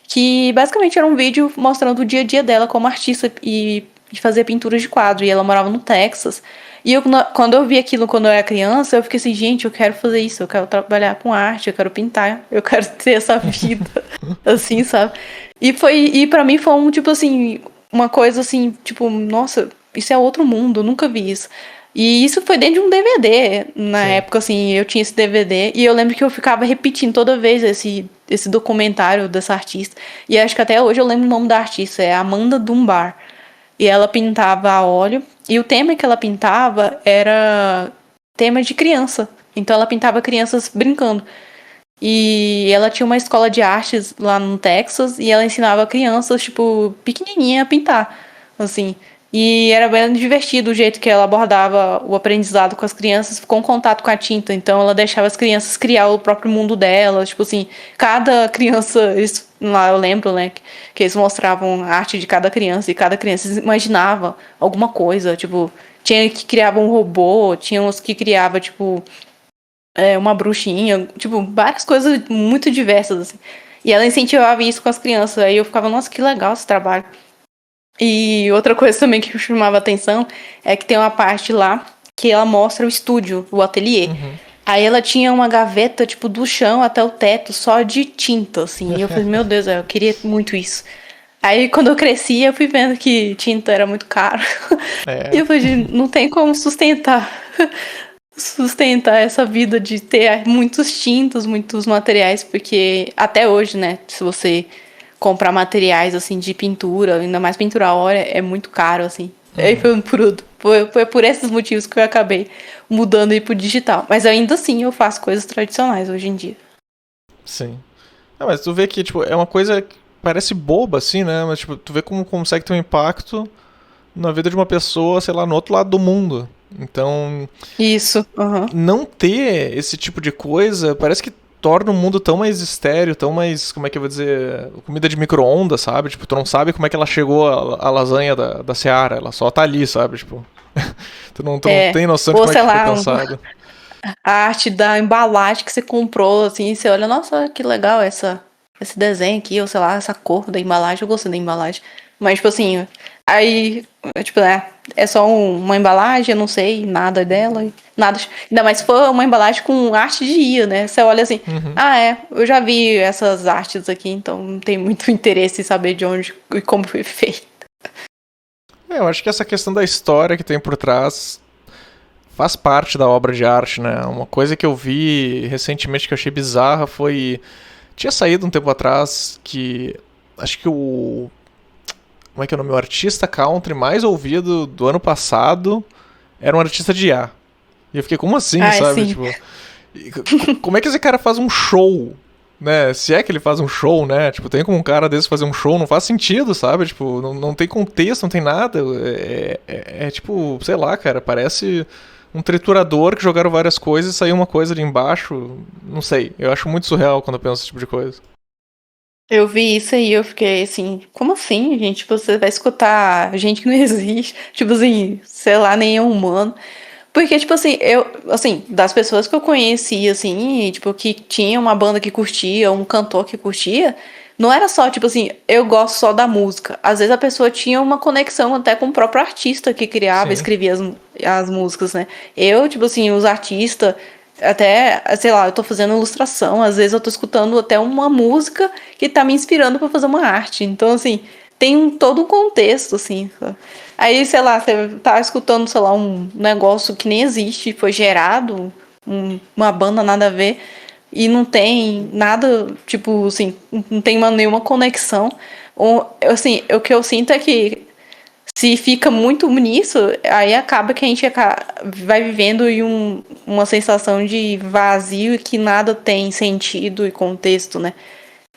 que basicamente era um vídeo mostrando o dia a dia dela como artista e de fazer pinturas de quadro. E ela morava no Texas. E quando eu vi aquilo quando eu era criança, eu fiquei assim, gente, eu quero fazer isso, eu quero trabalhar com arte, eu quero pintar, eu quero ter essa vida, assim, sabe? E pra mim foi tipo assim, uma coisa assim, tipo, nossa, isso é outro mundo, eu nunca vi isso. E isso foi dentro de um DVD. Na Sim. época, assim, eu tinha esse DVD. E eu lembro que eu ficava repetindo toda vez esse documentário dessa artista. E acho que até hoje eu lembro o nome da artista. É Amanda Dunbar. E ela pintava a óleo. E o tema que ela pintava era tema de criança. Então ela pintava crianças brincando. E ela tinha uma escola de artes lá no Texas. E ela ensinava crianças, tipo, pequenininha a pintar. Assim. E era bem divertido o jeito que ela abordava o aprendizado com as crianças com contato com a tinta. Então ela deixava as crianças criar o próprio mundo delas. Tipo assim, cada criança, lá eu lembro, né, que eles mostravam a arte de cada criança e cada criança imaginava alguma coisa. Tipo, tinha que criava um robô, tinha uns que criava, tipo, uma bruxinha, tipo, várias coisas muito diversas, assim. E ela incentivava isso com as crianças. Aí eu ficava, nossa, que legal esse trabalho. E outra coisa também que me chamava atenção é que tem uma parte lá que ela mostra o estúdio, o ateliê. Uhum. Aí ela tinha uma gaveta, tipo, do chão até o teto, só de tinta, assim. E eu falei, meu Deus, eu queria muito isso. Aí quando eu cresci, eu fui vendo que tinta era muito caro. E É. eu falei, não tem como sustentar essa vida de ter muitos tintos, muitos materiais, porque até hoje, né, se você comprar materiais, assim, de pintura, ainda mais pintura a óleo, é muito caro, assim. Aí foi por esses motivos que eu acabei mudando aí pro digital. Mas ainda assim eu faço coisas tradicionais hoje em dia. Sim. Ah, mas tu vê que, tipo, é uma coisa que parece boba, assim, né? Mas, tipo, tu vê como consegue ter um impacto na vida de uma pessoa, sei lá, no outro lado do mundo. Então, Isso, aham. não ter esse tipo de coisa parece que torna o mundo tão mais estéreo, tão mais, como é que eu vou dizer, comida de micro-ondas, sabe? Tipo, tu não sabe como é que ela chegou a lasanha da Seara, ela só tá ali, sabe? Tipo, tu não tem noção de Ou como é sei que foi lá, pensado. a arte da embalagem que você comprou, assim, você olha, nossa, que legal esse desenho aqui, ou sei lá, essa cor da embalagem, eu gostei da embalagem. Mas, tipo assim, aí, tipo, é só uma embalagem, eu não sei nada dela, nada. Ainda mais se for uma embalagem com arte de IA, né? Você olha assim, Uhum. eu já vi essas artes aqui, então não tem muito interesse em saber de onde e como foi feito. Eu acho que essa questão da história que tem por trás faz parte da obra de arte, né? Uma coisa que eu vi recentemente que eu achei bizarra foi. Tinha saído um tempo atrás que. Acho que o. Como é que é o nome? O artista country mais ouvido do ano passado era um artista de IA. E eu fiquei, como assim, Ah, sabe? sim. Tipo, como é que esse cara faz um show? Né? Se é que ele faz um show, né? Tipo, tem como um cara desse fazer um show, não faz sentido, sabe? Tipo, não tem contexto, não tem nada. É tipo, sei lá, cara, parece um triturador que jogaram várias coisas e saiu uma coisa ali embaixo. Não sei, eu acho muito surreal quando eu penso esse tipo de coisa. Eu vi isso aí, eu fiquei assim, como assim, gente? Você vai escutar gente que não existe, tipo assim, sei lá, nem é humano. Porque, tipo assim, assim, das pessoas que eu conheci, assim, e, tipo, que tinha uma banda que curtia, um cantor que curtia, não era só, tipo assim, eu gosto só da música. Às vezes a pessoa tinha uma conexão até com o próprio artista que criava, Sim. escrevia as músicas, né? Eu, tipo assim, os artistas, até, sei lá, eu tô fazendo ilustração, às vezes eu tô escutando até uma música que tá me inspirando pra fazer uma arte. Então, assim, tem todo um contexto, assim, sabe? Aí, sei lá, você tá escutando, sei lá, um negócio que nem existe, foi gerado, uma banda nada a ver. e não tem nada, tipo, assim, não tem nenhuma conexão. Assim, o que eu sinto é que se fica muito nisso, aí acaba que a gente vai vivendo em uma sensação de vazio e que nada tem sentido e contexto, né?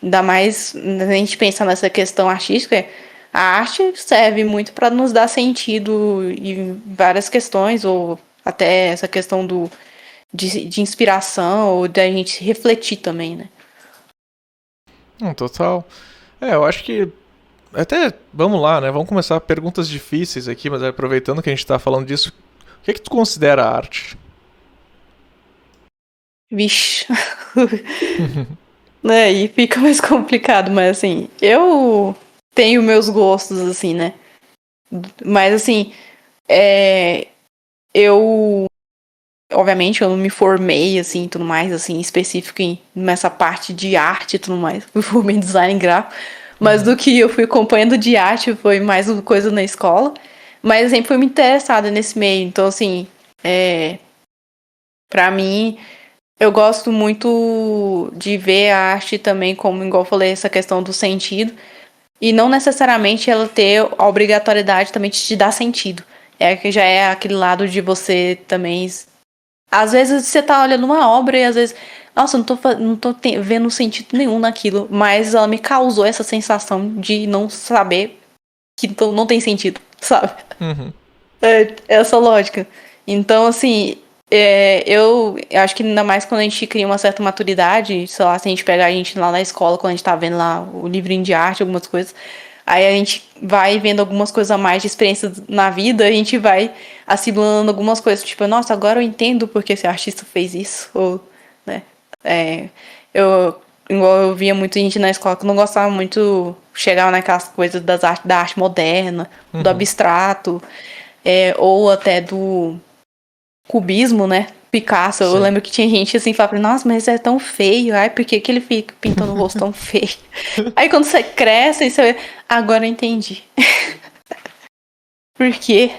Ainda mais a gente pensar nessa questão artística, a arte serve muito para nos dar sentido em várias questões, ou até essa questão de inspiração, ou da gente refletir também, né? Total. Eu acho que até, vamos lá, né? Vamos começar perguntas difíceis aqui, mas aproveitando que a gente tá falando disso, o que é que tu considera arte? Vixe. Né, e fica mais complicado, mas assim, eu tenho meus gostos, assim, né? Mas assim, eu obviamente eu não me formei assim, tudo mais, assim, específico nessa parte de arte e tudo mais. Me formei em design gráfico, mas do que eu fui acompanhando de arte foi mais uma coisa na escola. Mas eu sempre fui me interessada nesse meio, então assim, pra mim eu gosto muito de ver a arte também como, igual eu falei, essa questão do sentido. E não necessariamente ela ter a obrigatoriedade também de te dar sentido. É que já é aquele lado de você também. Às vezes você tá olhando uma obra e às vezes, nossa, não tô vendo sentido nenhum naquilo. Mas ela me causou essa sensação de não saber que não tem sentido, sabe? Uhum. Essa lógica. Então, assim, eu acho que ainda mais quando a gente cria uma certa maturidade, sei lá, se a gente pegar a gente lá na escola, quando a gente tá vendo lá o livrinho de arte, algumas coisas, aí a gente vai vendo algumas coisas a mais de experiência na vida, a gente vai assimilando algumas coisas, tipo, nossa, agora eu entendo porque esse artista fez isso, ou, né, igual eu via muita gente na escola que não gostava muito, chegava naquelas coisas da arte moderna, do abstrato, ou até do cubismo, né? Picasso, eu Sim. lembro que tinha gente assim, falava, nossa, mas é tão feio, ai, por que que ele fica pintando o rosto tão feio? Aí quando você cresce, você vê, agora eu entendi. Por quê?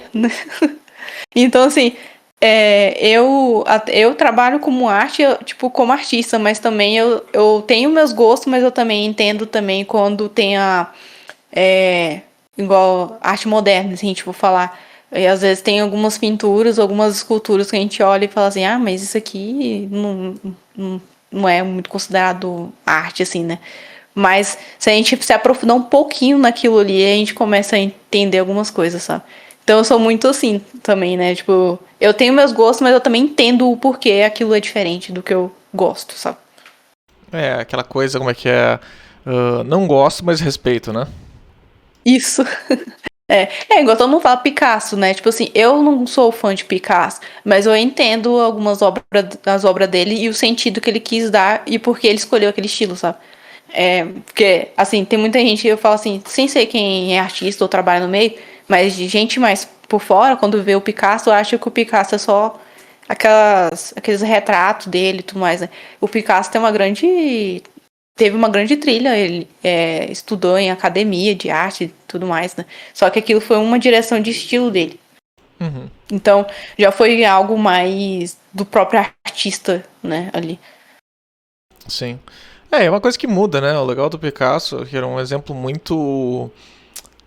Então, assim, eu trabalho como arte, tipo, como artista, mas também eu tenho meus gostos, mas eu também entendo também quando tem igual arte moderna, assim, tipo, falar. E às vezes tem algumas pinturas, algumas esculturas que a gente olha e fala assim, ah, mas isso aqui não é muito considerado arte, assim, né? Mas se a gente se aprofundar um pouquinho naquilo ali, a gente começa a entender algumas coisas, sabe? Então eu sou muito assim também, né? Tipo, eu tenho meus gostos, mas eu também entendo o porquê aquilo é diferente do que eu gosto, sabe? Aquela coisa, como é que é? Não gosto, mas respeito, né? Isso. Igual todo mundo fala Picasso, né? Tipo assim, eu não sou fã de Picasso, mas eu entendo algumas obras, as obras dele e o sentido que ele quis dar e por que ele escolheu aquele estilo, sabe? Porque, assim, tem muita gente que eu falo assim, sem ser quem é artista ou trabalha no meio, mas de gente mais por fora, quando vê o Picasso, acha que o Picasso é só aqueles retratos dele e tudo mais, né? O Picasso teve uma grande trilha, ele estudou em academia de arte e tudo mais, né? Só que aquilo foi uma direção de estilo dele. Uhum. Então, já foi algo mais do próprio artista, né, ali. Sim. É uma coisa que muda, né? O legal do Picasso, que era um exemplo muito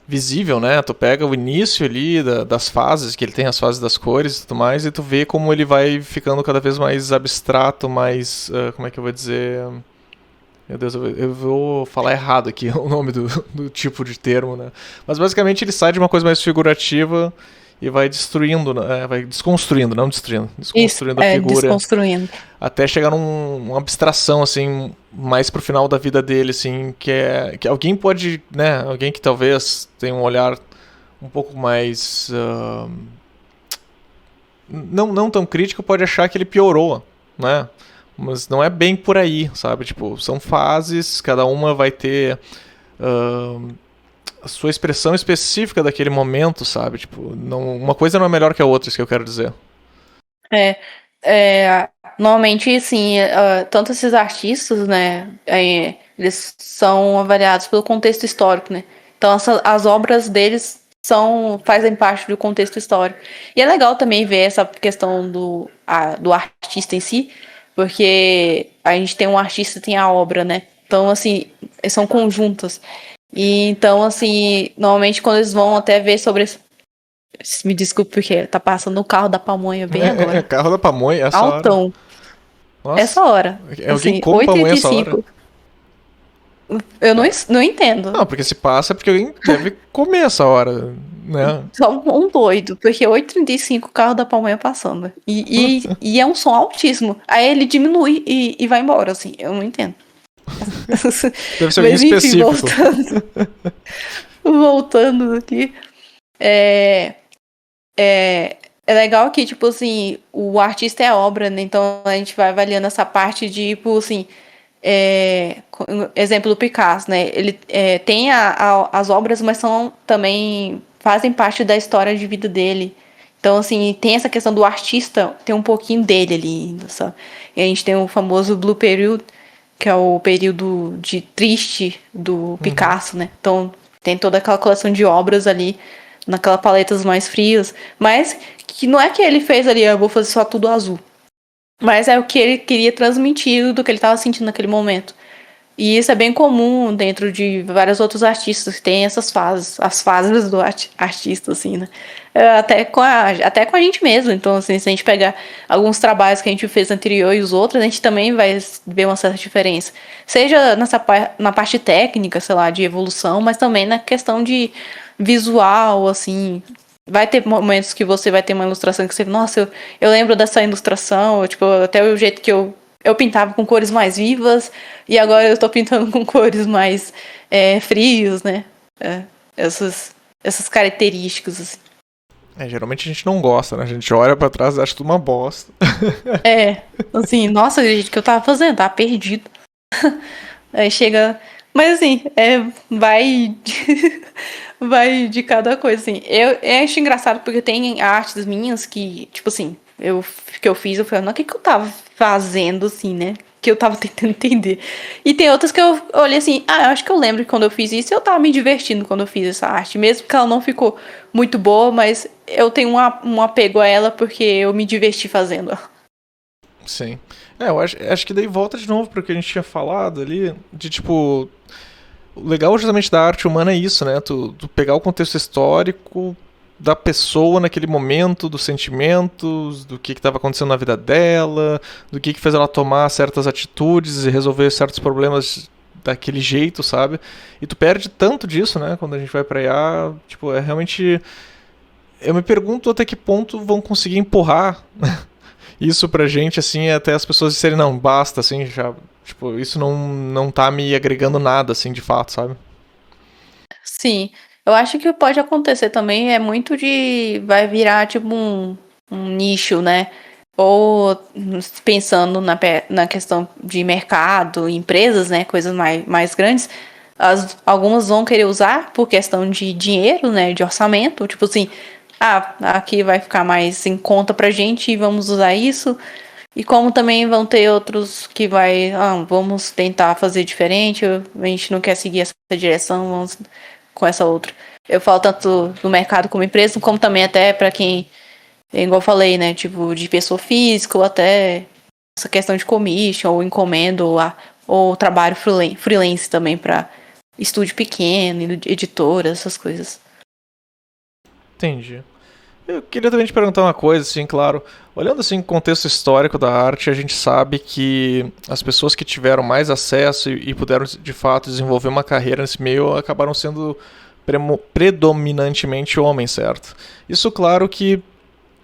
visível, né? Tu pega o início ali das fases, que ele tem as fases das cores e tudo mais, e tu vê como ele vai ficando cada vez mais abstrato, mais. Como é que eu vou dizer? Meu Deus, eu vou falar errado aqui o nome do tipo de termo, né? Mas basicamente ele sai de uma coisa mais figurativa e vai destruindo, vai desconstruindo, não destruindo, Isso, desconstruindo a figura desconstruindo. até chegar uma abstração assim mais pro final da vida dele, assim, que alguém pode, né, alguém que talvez tenha um olhar um pouco mais não tão crítico pode achar que ele piorou, né? Mas não é bem por aí, sabe? Tipo, são fases, cada uma vai ter a sua expressão específica daquele momento, sabe? Tipo, não, uma coisa não é melhor que a outra, isso que eu quero dizer. É, Normalmente, assim, tanto esses artistas, né, eles são avaliados pelo contexto histórico, né? Então, as obras deles fazem parte do contexto histórico. E é legal também ver essa questão do artista em si, porque a gente tem um artista, tem a obra, né? Então, assim, são conjuntas. E então, assim, normalmente quando eles vão até ver sobre... Me desculpe, porque tá passando o carro da pamonha bem agora. Carro da pamonha, essa hora. Altão. Nossa, Essa hora. alguém Assim, come pamonha essa hora? 8h35. Eu não entendo. Não, porque se passa é porque alguém deve comer essa hora, né? Só um doido, porque 8h35 o carro da pamonha passando. E é um som altíssimo. Aí ele diminui e vai embora, assim. Eu não entendo. Deve ser alguém Mas enfim, específico. voltando aqui. É legal que, tipo assim, o artista é a obra, né? Então a gente vai avaliando essa parte de, tipo assim, exemplo do Picasso, né? Ele tem as obras, mas também fazem parte da história de vida dele. Então, assim, tem essa questão do artista, tem um pouquinho dele ali ainda, sabe? E a gente tem o famoso Blue Period, que é o período de triste do Picasso, né? Então, tem toda aquela coleção de obras ali, naquelas paletas mais frias, mas que não é que ele fez ali, eu vou fazer só tudo azul. Mas é o que ele queria transmitir do que ele estava sentindo naquele momento. E isso é bem comum dentro de vários outros artistas que têm essas fases, as fases do artista, assim, né? Até com a gente mesmo. Então, assim, se a gente pegar alguns trabalhos que a gente fez anterior e os outros, a gente também vai ver uma certa diferença. Seja na parte técnica, sei lá, de evolução, mas também na questão de visual, assim. Vai ter momentos que você vai ter uma ilustração que você... Nossa, eu lembro dessa ilustração, tipo, até o jeito que eu pintava com cores mais vivas e agora eu tô pintando com cores mais frios, né? Essas características, assim. Geralmente a gente não gosta, né? A gente olha pra trás e acha tudo uma bosta. Assim, nossa, gente, o que eu tava fazendo? Tava perdido. Aí chega... Mas assim, vai... vai de cada coisa, assim. Eu acho engraçado porque tem artes minhas que, tipo assim, que eu fiz, eu falei, não, o que eu tava fazendo, assim, né? Que eu tava tentando entender. E tem outras que eu olhei assim, eu acho que eu lembro que quando eu fiz isso, eu tava me divertindo quando eu fiz essa arte. Mesmo que ela não ficou muito boa, mas eu tenho um apego a ela porque eu me diverti fazendo. Sim. Eu acho que daí volta de novo pro que a gente tinha falado ali, de tipo... O legal justamente da arte humana é isso, né? Tu pegar o contexto histórico da pessoa naquele momento, dos sentimentos, do que estava acontecendo na vida dela, do que fez ela tomar certas atitudes e resolver certos problemas daquele jeito, sabe? E tu perde tanto disso, né? Quando a gente vai pra IA, tipo, é realmente... Eu me pergunto até que ponto vão conseguir empurrar isso pra gente, assim, até as pessoas disserem, não, basta, assim, já... Tipo, isso não tá me agregando nada, assim, de fato, sabe? Sim, eu acho que pode acontecer também, é muito vai virar tipo um nicho, né? Ou pensando na questão de mercado, empresas, né? Coisas mais grandes, algumas vão querer usar por questão de dinheiro, né? De orçamento, tipo assim, aqui vai ficar mais em conta pra gente e vamos usar isso. E como também vão ter outros que vamos tentar fazer diferente, a gente não quer seguir essa direção, vamos com essa outra. Eu falo tanto do mercado como empresa, como também até para quem, igual eu falei, né, tipo de pessoa física, ou até essa questão de commission, ou encomenda, ou trabalho freelance também para estúdio pequeno, editora, essas coisas. Entendi. Eu queria também te perguntar uma coisa, assim, claro. Olhando assim o contexto histórico da arte, a gente sabe que as pessoas que tiveram mais acesso e puderam de fato desenvolver uma carreira nesse meio acabaram sendo predominantemente homens, certo? Isso, claro que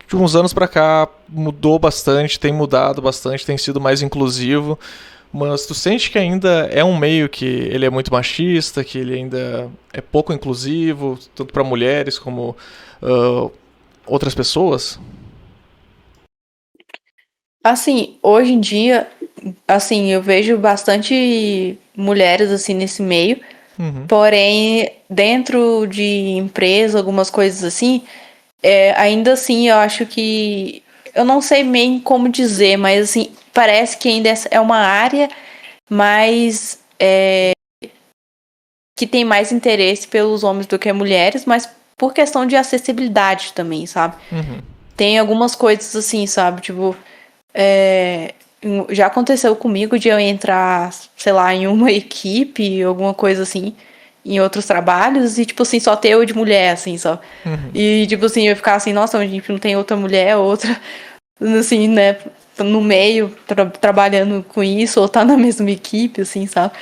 de uns anos pra cá mudou bastante, tem mudado bastante, tem sido mais inclusivo. Mas tu sente que ainda é um meio que ele é muito machista, que ele ainda é pouco inclusivo, tanto para mulheres como outras pessoas? Assim, hoje em dia, assim, eu vejo bastante mulheres assim nesse meio. Porém, dentro de empresa, algumas coisas assim, ainda assim eu acho que. Eu não sei bem como dizer, mas assim, parece que ainda é uma área mais. Que tem mais interesse pelos homens do que mulheres, mas por questão de acessibilidade também, sabe? Tem algumas coisas assim, sabe? Tipo. já aconteceu comigo de eu entrar, sei lá, em uma equipe, alguma coisa assim, em outros trabalhos, e, tipo assim, só ter eu de mulher, assim, só. E, tipo assim, eu ficar assim, nossa, a gente não tem outra mulher, outra, assim, né, no meio, trabalhando com isso, ou tá na mesma equipe, assim, sabe?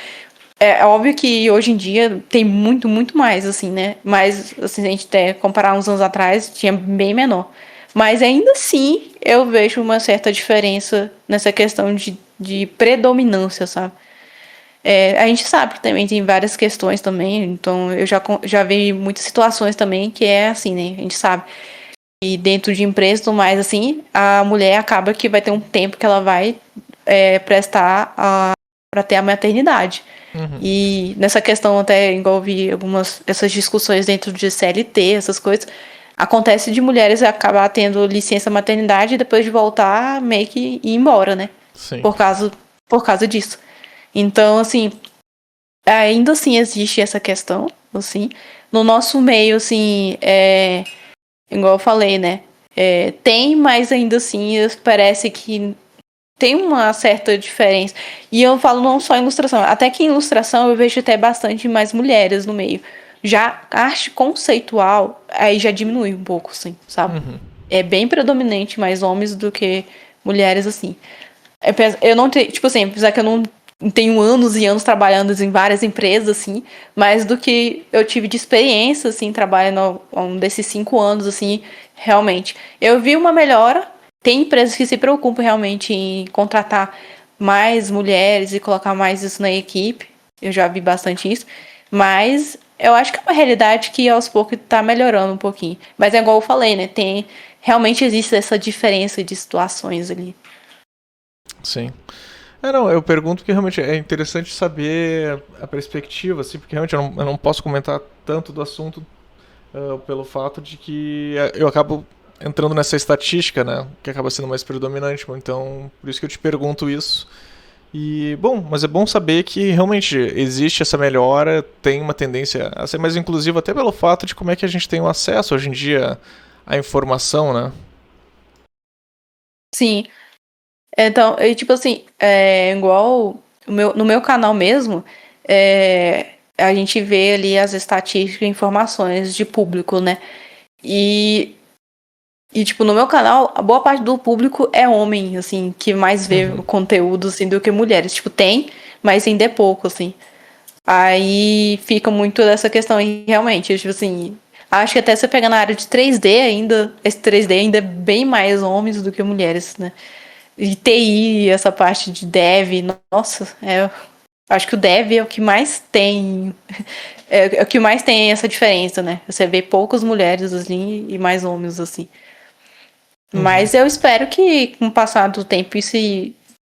É óbvio que hoje em dia tem muito, muito mais, assim, né? Mas, assim, se a gente até comparar uns anos atrás, tinha bem menor. Mas ainda assim, eu vejo uma certa diferença nessa questão de predominância, sabe? A gente sabe que também tem várias questões também, então eu já vi muitas situações também que é assim, né? A gente sabe. E dentro de empresas e tudo mais, assim, a mulher acaba que vai ter um tempo que ela vai prestar para ter a maternidade. E nessa questão até envolve algumas essas discussões dentro de CLT, essas coisas. Acontece de mulheres acabar tendo licença maternidade e depois de voltar meio que ir embora, né? Sim. Por causa disso. Então, assim, ainda assim existe essa questão, assim. No nosso meio, assim, igual eu falei, né? Tem, mas ainda assim parece que tem uma certa diferença. E eu falo não só em ilustração, até que em ilustração eu vejo até bastante mais mulheres no meio. Já a arte conceitual, aí já diminui um pouco, assim, sabe? É bem predominante mais homens do que mulheres, assim. Eu não tenho, tipo assim, apesar que eu não tenho anos e anos trabalhando em várias empresas, assim, mas do que eu tive de experiência, assim, trabalhando um desses 5 anos, assim, realmente. Eu vi uma melhora. Tem empresas que se preocupam realmente em contratar mais mulheres e colocar mais isso na equipe. Eu já vi bastante isso. Mas eu acho que é uma realidade que aos poucos está melhorando um pouquinho. Mas é igual eu falei, né? Realmente existe essa diferença de situações ali. Sim. Não, eu pergunto porque realmente é interessante saber a perspectiva, assim, porque realmente eu não posso comentar tanto do assunto pelo fato de que eu acabo entrando nessa estatística, né, que acaba sendo mais predominante, então por isso que eu te pergunto isso. E, bom, mas é bom saber que realmente existe essa melhora, tem uma tendência a ser mais inclusiva até pelo fato de como é que a gente tem o acesso hoje em dia à informação, né? Sim. Então, tipo assim, igual no meu canal mesmo, a gente vê ali as estatísticas e informações de público, né? E, tipo, no meu canal, a boa parte do público é homem, assim, que mais vê o conteúdo, assim, do que mulheres. Tipo, tem, mas ainda é pouco, assim. Aí fica muito dessa questão aí, realmente, tipo assim, acho que até você pega na área de 3D ainda, esse 3D ainda é bem mais homens do que mulheres, né? E TI, essa parte de dev, nossa, acho que o dev é o que mais tem, é o que mais tem essa diferença, né? Você vê poucas mulheres, assim, e mais homens, assim. Mas eu espero que, com o passar do tempo, isso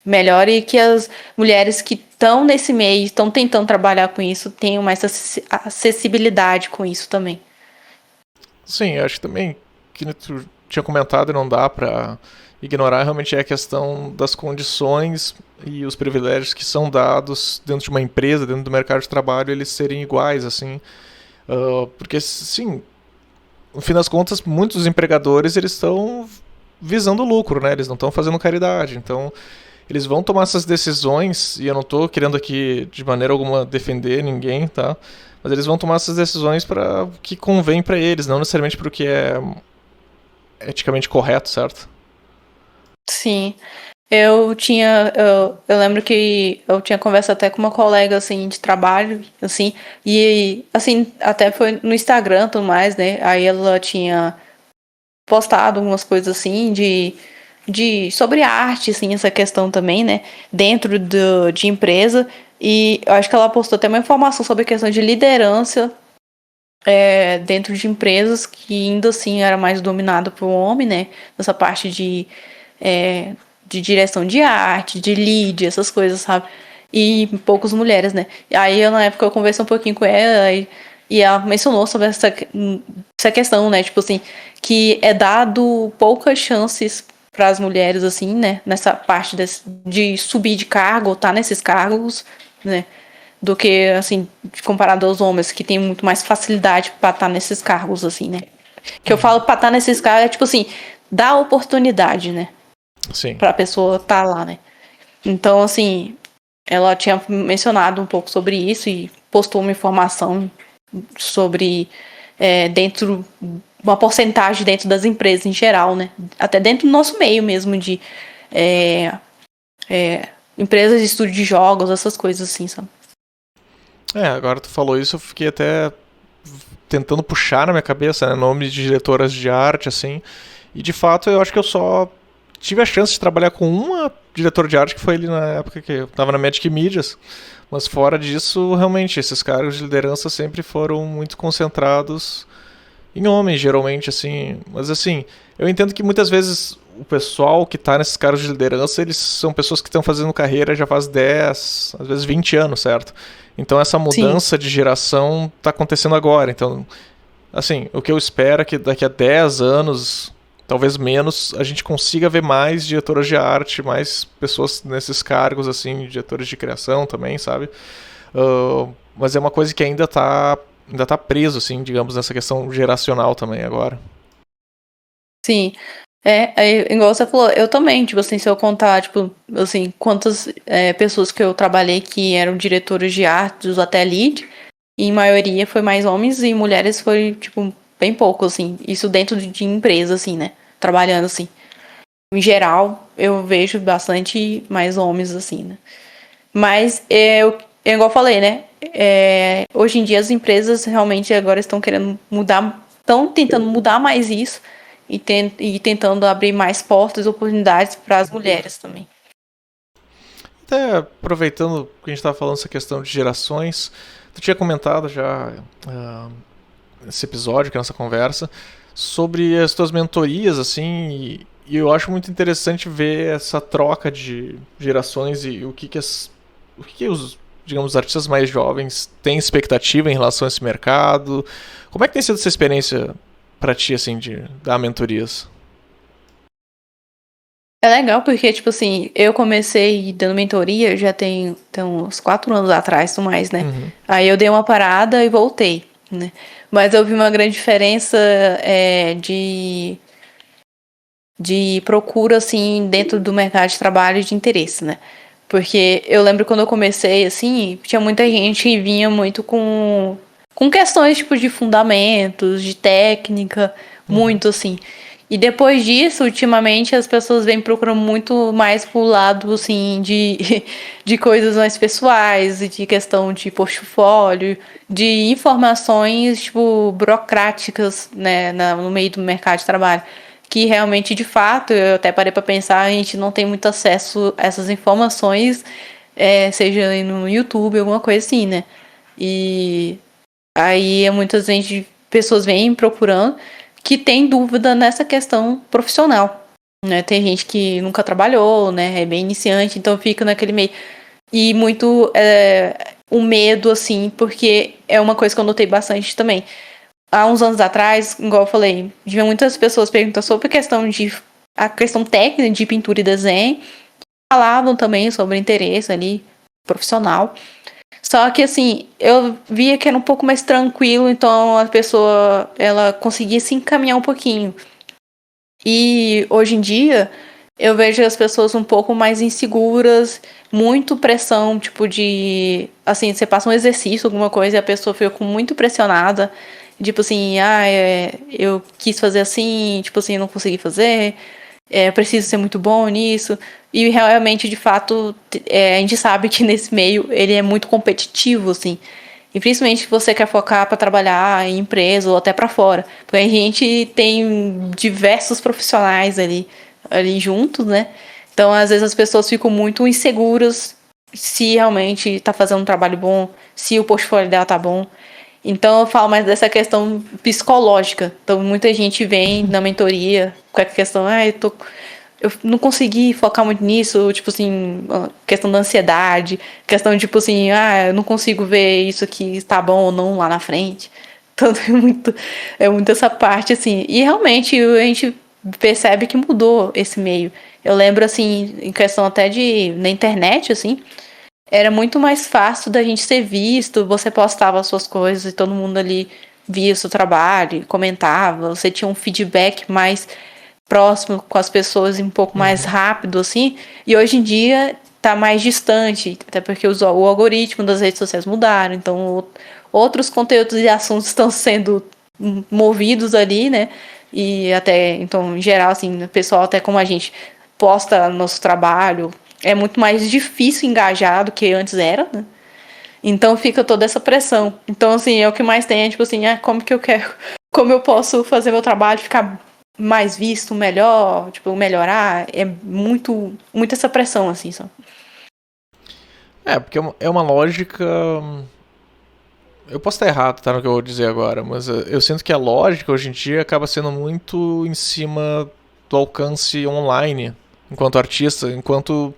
melhore e que as mulheres que estão nesse meio, estão tentando trabalhar com isso, tenham mais acessibilidade com isso também. Sim, acho que também que tu tinha comentado e não dá pra ignorar realmente é a questão das condições e os privilégios que são dados dentro de uma empresa, dentro do mercado de trabalho, eles serem iguais, assim. Porque, sim, no fim das contas, muitos empregadores eles estão visando lucro, né? Eles não estão fazendo caridade. Então, eles vão tomar essas decisões, e eu não estou querendo aqui de maneira alguma defender ninguém, tá? Mas eles vão tomar essas decisões para o que convém para eles, não necessariamente para o que é eticamente correto, certo? Sim. Eu lembro que eu tinha conversa até com uma colega, assim, de trabalho, assim, e, assim, até foi no Instagram e tudo mais, né? Aí ela tinha postado algumas coisas, assim, sobre arte, assim, essa questão também, né? Dentro de empresa. E eu acho que ela postou até uma informação sobre a questão de liderança dentro de empresas que ainda assim era mais dominado por homem, né? Essa parte de direção de arte, de lead, essas coisas, sabe? E poucas mulheres, né? E aí, na época, eu conversei um pouquinho com ela e ela mencionou sobre essa questão, né? Tipo assim, que é dado poucas chances para as mulheres, assim, né? Nessa parte de subir de cargo, ou estar nesses cargos, né? Do que, assim, comparado aos homens, que têm muito mais facilidade para estar nesses cargos, assim, né? Que eu falo para estar nesses cargos é, tipo assim, dar oportunidade, né? Sim. Pra pessoa estar lá, né? Então, assim, ela tinha mencionado um pouco sobre isso e postou uma informação sobre dentro, uma porcentagem dentro das empresas em geral, né? Até dentro do nosso meio mesmo de empresas de estúdio de jogos, essas coisas assim, sabe? Agora tu falou isso, eu fiquei até tentando puxar na minha cabeça, né, nomes de diretoras de arte, assim, e de fato eu acho que eu só tive a chance de trabalhar com uma diretora de arte, que foi ali na época que eu tava na Magic Medias, mas fora disso, realmente, esses cargos de liderança sempre foram muito concentrados em homens, geralmente, assim, mas assim, eu entendo que muitas vezes o pessoal que tá nesses cargos de liderança, eles são pessoas que estão fazendo carreira já faz 10, às vezes 20 anos, certo? Então essa Sim. mudança de geração tá acontecendo agora. Então, assim, o que eu espero é que daqui a 10 anos, talvez menos, a gente consiga ver mais diretoras de arte, mais pessoas nesses cargos, assim, diretores de criação também, sabe? Mas é uma coisa que ainda tá preso, assim, digamos, nessa questão geracional também agora. Sim. Igual você falou, eu também, tipo assim, se eu contar, tipo, assim, quantas pessoas que eu trabalhei que eram diretores de artes, até lead, e em maioria foi mais homens e mulheres foi, tipo, bem pouco, assim, isso dentro de empresa, assim, né, trabalhando, assim. Em geral, eu vejo bastante mais homens, assim, né. Mas, igual eu falei, né, hoje em dia as empresas realmente agora estão querendo mudar, estão tentando mudar mais isso, e tentando abrir mais portas e oportunidades para as mulheres também. Até aproveitando que a gente estava falando essa questão de gerações, tu tinha comentado já nesse episódio, que é a nossa conversa, sobre as tuas mentorias, assim, e eu acho muito interessante ver essa troca de gerações e o que os, digamos, artistas mais jovens têm expectativa em relação a esse mercado. Como é que tem sido essa experiência para ti, assim, de dar mentorias? É legal porque, tipo assim, eu comecei dando mentoria já tem uns 4 anos atrás, ou mais, né? Uhum. Aí eu dei uma parada e voltei, né? Mas eu vi uma grande diferença de procura, assim, dentro do mercado de trabalho e de interesse, né? Porque eu lembro quando eu comecei, assim, tinha muita gente que vinha muito com questões, tipo, de fundamentos, de técnica, Uhum. muito, assim. E depois disso, ultimamente, as pessoas vêm procurando muito mais pro lado, assim, de coisas mais pessoais, de questão de portfólio, de informações, tipo, burocráticas, né, no meio do mercado de trabalho. Que realmente, de fato, eu até parei para pensar, a gente não tem muito acesso a essas informações, seja no YouTube, alguma coisa assim, né? E aí muitas vezes pessoas vêm procurando que tem dúvida nessa questão profissional, né? Tem gente que nunca trabalhou, né? É bem iniciante, então fica naquele meio. E muito um medo, assim, porque é uma coisa que eu notei bastante também. Há uns anos atrás, igual eu falei, tinha muitas pessoas perguntando sobre a questão técnica de pintura e desenho, falavam também sobre interesse ali profissional. Só que assim, eu via que era um pouco mais tranquilo, então a pessoa ela conseguia se encaminhar um pouquinho. E hoje em dia eu vejo as pessoas um pouco mais inseguras, muito pressão, tipo de assim, você passa um exercício, alguma coisa, e a pessoa fica muito pressionada, tipo assim, eu quis fazer assim, tipo assim, não consegui fazer, preciso ser muito bom nisso. E realmente, de fato, a gente sabe que nesse meio ele é muito competitivo, assim. E principalmente se você quer focar para trabalhar em empresa ou até para fora. Porque a gente tem diversos profissionais ali juntos, né? Então, às vezes as pessoas ficam muito inseguras se realmente está fazendo um trabalho bom, se o portfólio dela tá bom. Então, eu falo mais dessa questão psicológica. Então, muita gente vem na mentoria com a questão, eu não consegui focar muito nisso, tipo assim, questão da ansiedade, questão de, tipo assim, eu não consigo ver isso aqui está bom ou não lá na frente. Então é muito essa parte, assim. E realmente a gente percebe que mudou esse meio. Eu lembro, assim, em questão até na internet, assim, era muito mais fácil da gente ser visto, você postava as suas coisas e todo mundo ali via o seu trabalho, comentava, você tinha um feedback mais próximo com as pessoas e um pouco mais Uhum. rápido, assim. E hoje em dia tá mais distante, até porque o algoritmo das redes sociais mudaram, então outros conteúdos e assuntos estão sendo movidos ali, né? E até, então, em geral, assim, o pessoal, até como a gente posta nosso trabalho, é muito mais difícil engajar do que antes era, né? Então fica toda essa pressão. Então, assim, é o que mais tem, é tipo assim, como que eu quero, como eu posso fazer meu trabalho ficar mais visto, melhor, tipo, melhorar, é muito essa pressão, assim, só. Porque é uma lógica. Eu posso estar errado, tá, no que eu vou dizer agora, mas eu sinto que a lógica hoje em dia acaba sendo muito em cima do alcance online, enquanto artista, enquanto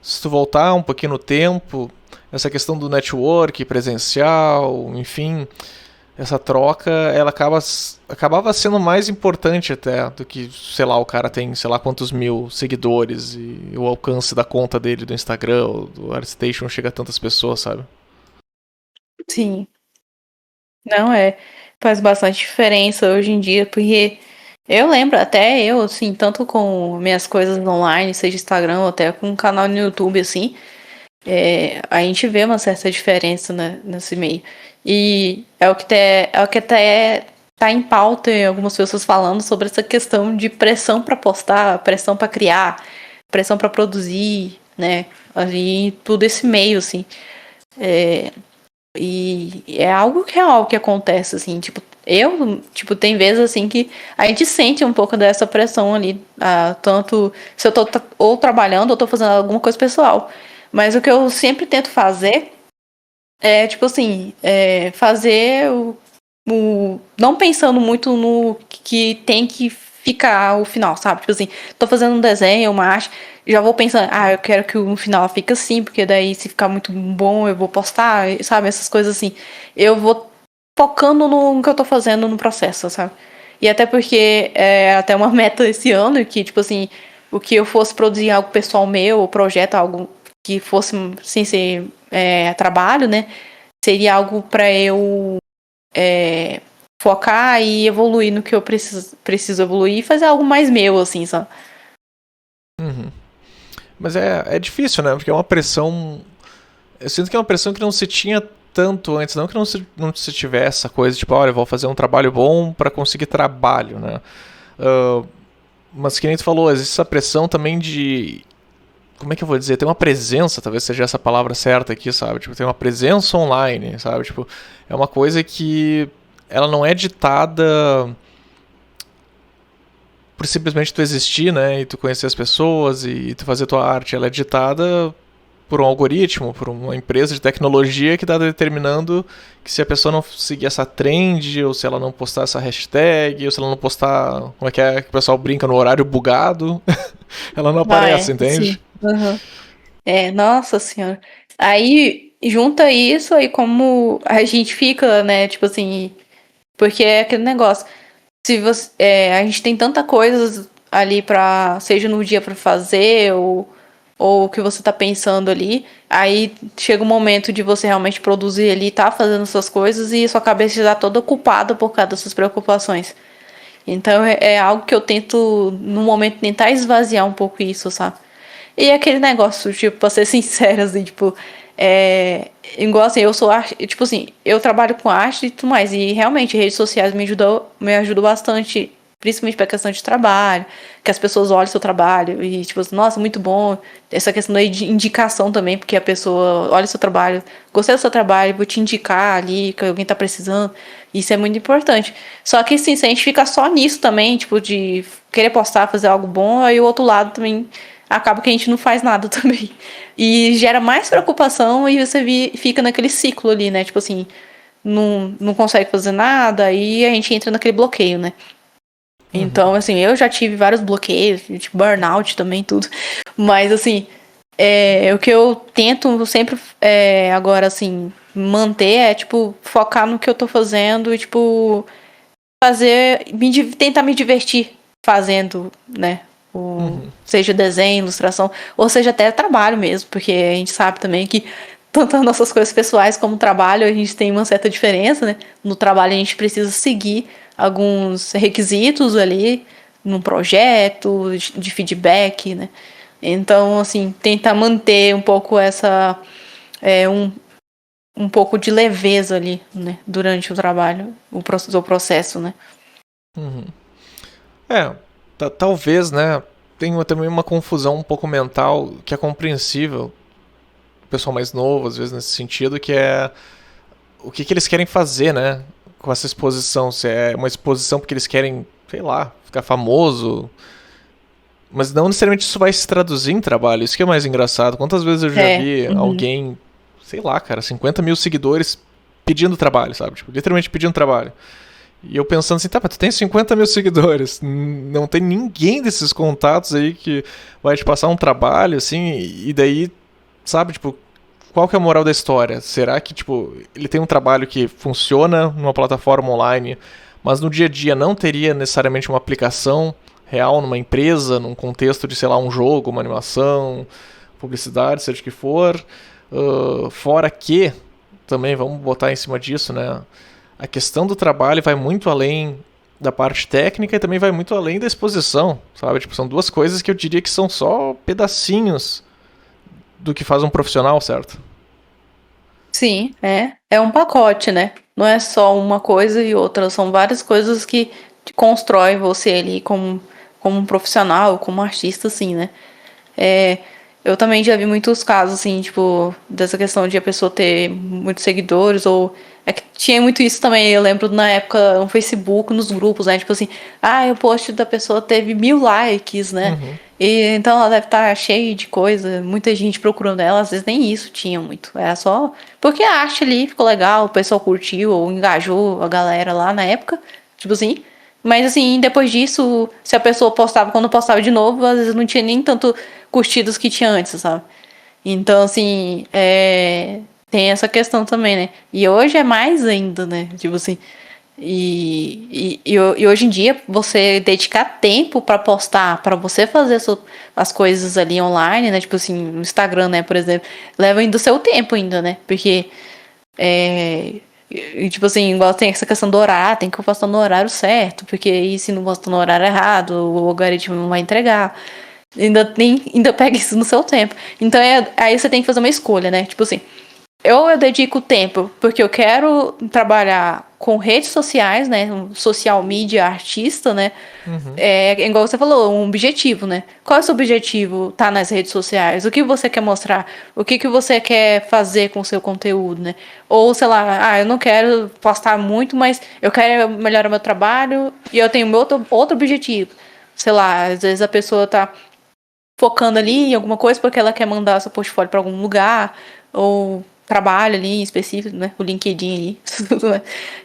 se tu voltar um pouquinho no tempo, essa questão do network presencial, enfim, essa troca, ela acabava sendo mais importante até do que, sei lá, o cara tem, sei lá, quantos mil seguidores e o alcance da conta dele do Instagram ou do ArtStation chega a tantas pessoas, sabe? Sim. Não faz bastante diferença hoje em dia, porque eu lembro, até eu, assim, tanto com minhas coisas online, seja Instagram ou até com um canal no YouTube, assim, a gente vê uma certa diferença nesse meio. E é o que até tá em pauta em algumas pessoas falando sobre essa questão de pressão para postar, pressão para criar, pressão para produzir, né? Ali tudo esse meio, assim. E é algo real que acontece, assim, tipo, tem vezes, assim, que a gente sente um pouco dessa pressão ali, tanto se eu tô ou trabalhando ou tô fazendo alguma coisa pessoal. Mas o que eu sempre tento fazer é, tipo assim, fazer não pensando muito no que tem que ficar o final, sabe? Tipo assim, tô fazendo um desenho, uma arte, já vou pensando, eu quero que o final fique assim, porque daí se ficar muito bom eu vou postar, sabe? Essas coisas assim. Eu vou focando no que eu tô fazendo no processo, sabe? E até porque é até uma meta esse ano, que, tipo assim, o que eu fosse produzir algo pessoal meu, ou projeto, algo que fosse, sem ser trabalho, né? Seria algo para eu focar e evoluir no que eu preciso evoluir e fazer algo mais meu, assim, sabe? Uhum. Mas é difícil, né? Porque é uma pressão. Eu sinto que é uma pressão que não se tinha tanto antes, não que não se tivesse essa coisa, tipo, olha, eu vou fazer um trabalho bom para conseguir trabalho, né? Mas que nem tu falou, existe essa pressão também de. Como é que eu vou dizer? Tem uma presença, talvez seja essa palavra certa aqui, sabe? Tipo, tem uma presença online, sabe? Tipo, é uma coisa que ela não é ditada por simplesmente tu existir, né? E tu conhecer as pessoas e tu fazer tua arte. Ela é ditada por um algoritmo, por uma empresa de tecnologia que está determinando que se a pessoa não seguir essa trend, ou se ela não postar essa hashtag, ou se ela não postar, como é que o pessoal brinca no horário bugado, ela não aparece, entende? Sim. Uhum. Nossa senhora. Aí junta isso aí como a gente fica, né? Tipo assim, porque é aquele negócio. Se você, a gente tem tanta coisa ali pra, seja no dia pra fazer ou o que você tá pensando ali, aí chega um momento de você realmente produzir ali, tá fazendo suas coisas e sua cabeça já tá toda ocupada por causa das suas preocupações. Então é algo que eu tento, no momento, tentar esvaziar um pouco isso, sabe? E aquele negócio, tipo, pra ser sincera, assim, tipo, igual assim, eu sou arte, tipo assim, eu trabalho com arte e tudo mais, e realmente redes sociais me ajudam bastante, principalmente pra questão de trabalho, que as pessoas olhem seu trabalho e, tipo, assim, nossa, muito bom. Essa questão aí de indicação também, porque a pessoa olha seu trabalho, gostei do seu trabalho, vou te indicar ali, que alguém tá precisando. Isso é muito importante. Só que, assim, se a gente fica só nisso também, tipo, de querer postar, fazer algo bom, aí o outro lado também acaba que a gente não faz nada também. E gera mais preocupação e você fica naquele ciclo ali, né? Tipo assim, não consegue fazer nada e a gente entra naquele bloqueio, né? Então, assim, eu já tive vários bloqueios, tipo burnout também, tudo. Mas, assim, o que eu tento sempre, agora, assim, manter é, tipo, focar no que eu tô fazendo e, tipo, tentar me divertir fazendo, né? Seja desenho, ilustração, ou seja até trabalho mesmo, porque a gente sabe também que tanto as nossas coisas pessoais como o trabalho, a gente tem uma certa diferença, né? No trabalho a gente precisa seguir alguns requisitos ali num projeto de feedback, né? Então, assim, tentar manter um pouco essa... um pouco de leveza ali, né? Durante o trabalho, o processo, né? Uhum. Talvez, né? Tem também uma confusão um pouco mental que é compreensível. O pessoal mais novo, às vezes, nesse sentido, que é o que eles querem fazer, né? Com essa exposição. Se é uma exposição porque eles querem, sei lá, ficar famoso. Mas não necessariamente isso vai se traduzir em trabalho. Isso que é mais engraçado. Quantas vezes eu já vi Uhum. alguém, sei lá, cara, 50 mil seguidores pedindo trabalho, sabe? Tipo, literalmente pedindo trabalho. E eu pensando assim, tá, mas tu tem 50 mil seguidores, não tem ninguém desses contatos aí que vai te passar um trabalho, assim, e daí, sabe, tipo, qual que é a moral da história? Será que, tipo, ele tem um trabalho que funciona numa plataforma online, mas no dia a dia não teria necessariamente uma aplicação real numa empresa, num contexto de, sei lá, um jogo, uma animação, publicidade, seja o que for. Fora que, também vamos botar em cima disso, né? A questão do trabalho vai muito além da parte técnica e também vai muito além da exposição, sabe? Tipo, são duas coisas que eu diria que são só pedacinhos do que faz um profissional, certo? Sim, é um pacote, né? Não é só uma coisa e outra, são várias coisas que constroem você ali como um profissional, como artista, assim, né? É, eu também já vi muitos casos, assim, tipo, dessa questão de a pessoa ter muitos seguidores, ou. É que tinha muito isso também, eu lembro na época no Facebook, nos grupos, né? Tipo assim, o post da pessoa teve 1.000 likes, né? Uhum. E então ela deve estar cheia de coisa, muita gente procurando ela, às vezes nem isso tinha muito. Era só porque a arte ali ficou legal, o pessoal curtiu ou engajou a galera lá na época, tipo assim. Mas assim, depois disso, se a pessoa postava, quando postava de novo, às vezes não tinha nem tanto curtidas que tinha antes, sabe? Então, assim, tem essa questão também, né? E hoje é mais ainda, né? Tipo assim, e hoje em dia, você dedicar tempo pra postar, pra você fazer as coisas ali online, né? Tipo assim, no Instagram, né, por exemplo, leva ainda o seu tempo ainda, né? Porque, tipo assim, igual tem essa questão do horário, tem que postar no horário certo, porque aí se não postar no horário errado, o algoritmo não vai entregar. Ainda pega isso no seu tempo. Então, aí você tem que fazer uma escolha, né? Tipo assim, eu dedico tempo porque eu quero trabalhar com redes sociais, né? Um social media artista, né? Uhum. Igual você falou, um objetivo, né? Qual é o seu objetivo? Tá nas redes sociais? O que você quer mostrar? O que você quer fazer com o seu conteúdo, né? Ou, sei lá, eu não quero postar muito, mas eu quero melhorar meu trabalho e eu tenho meu outro objetivo. Sei lá, às vezes a pessoa tá focando ali em alguma coisa porque ela quer mandar seu portfólio para algum lugar, ou trabalho ali em específico, né? O LinkedIn ali.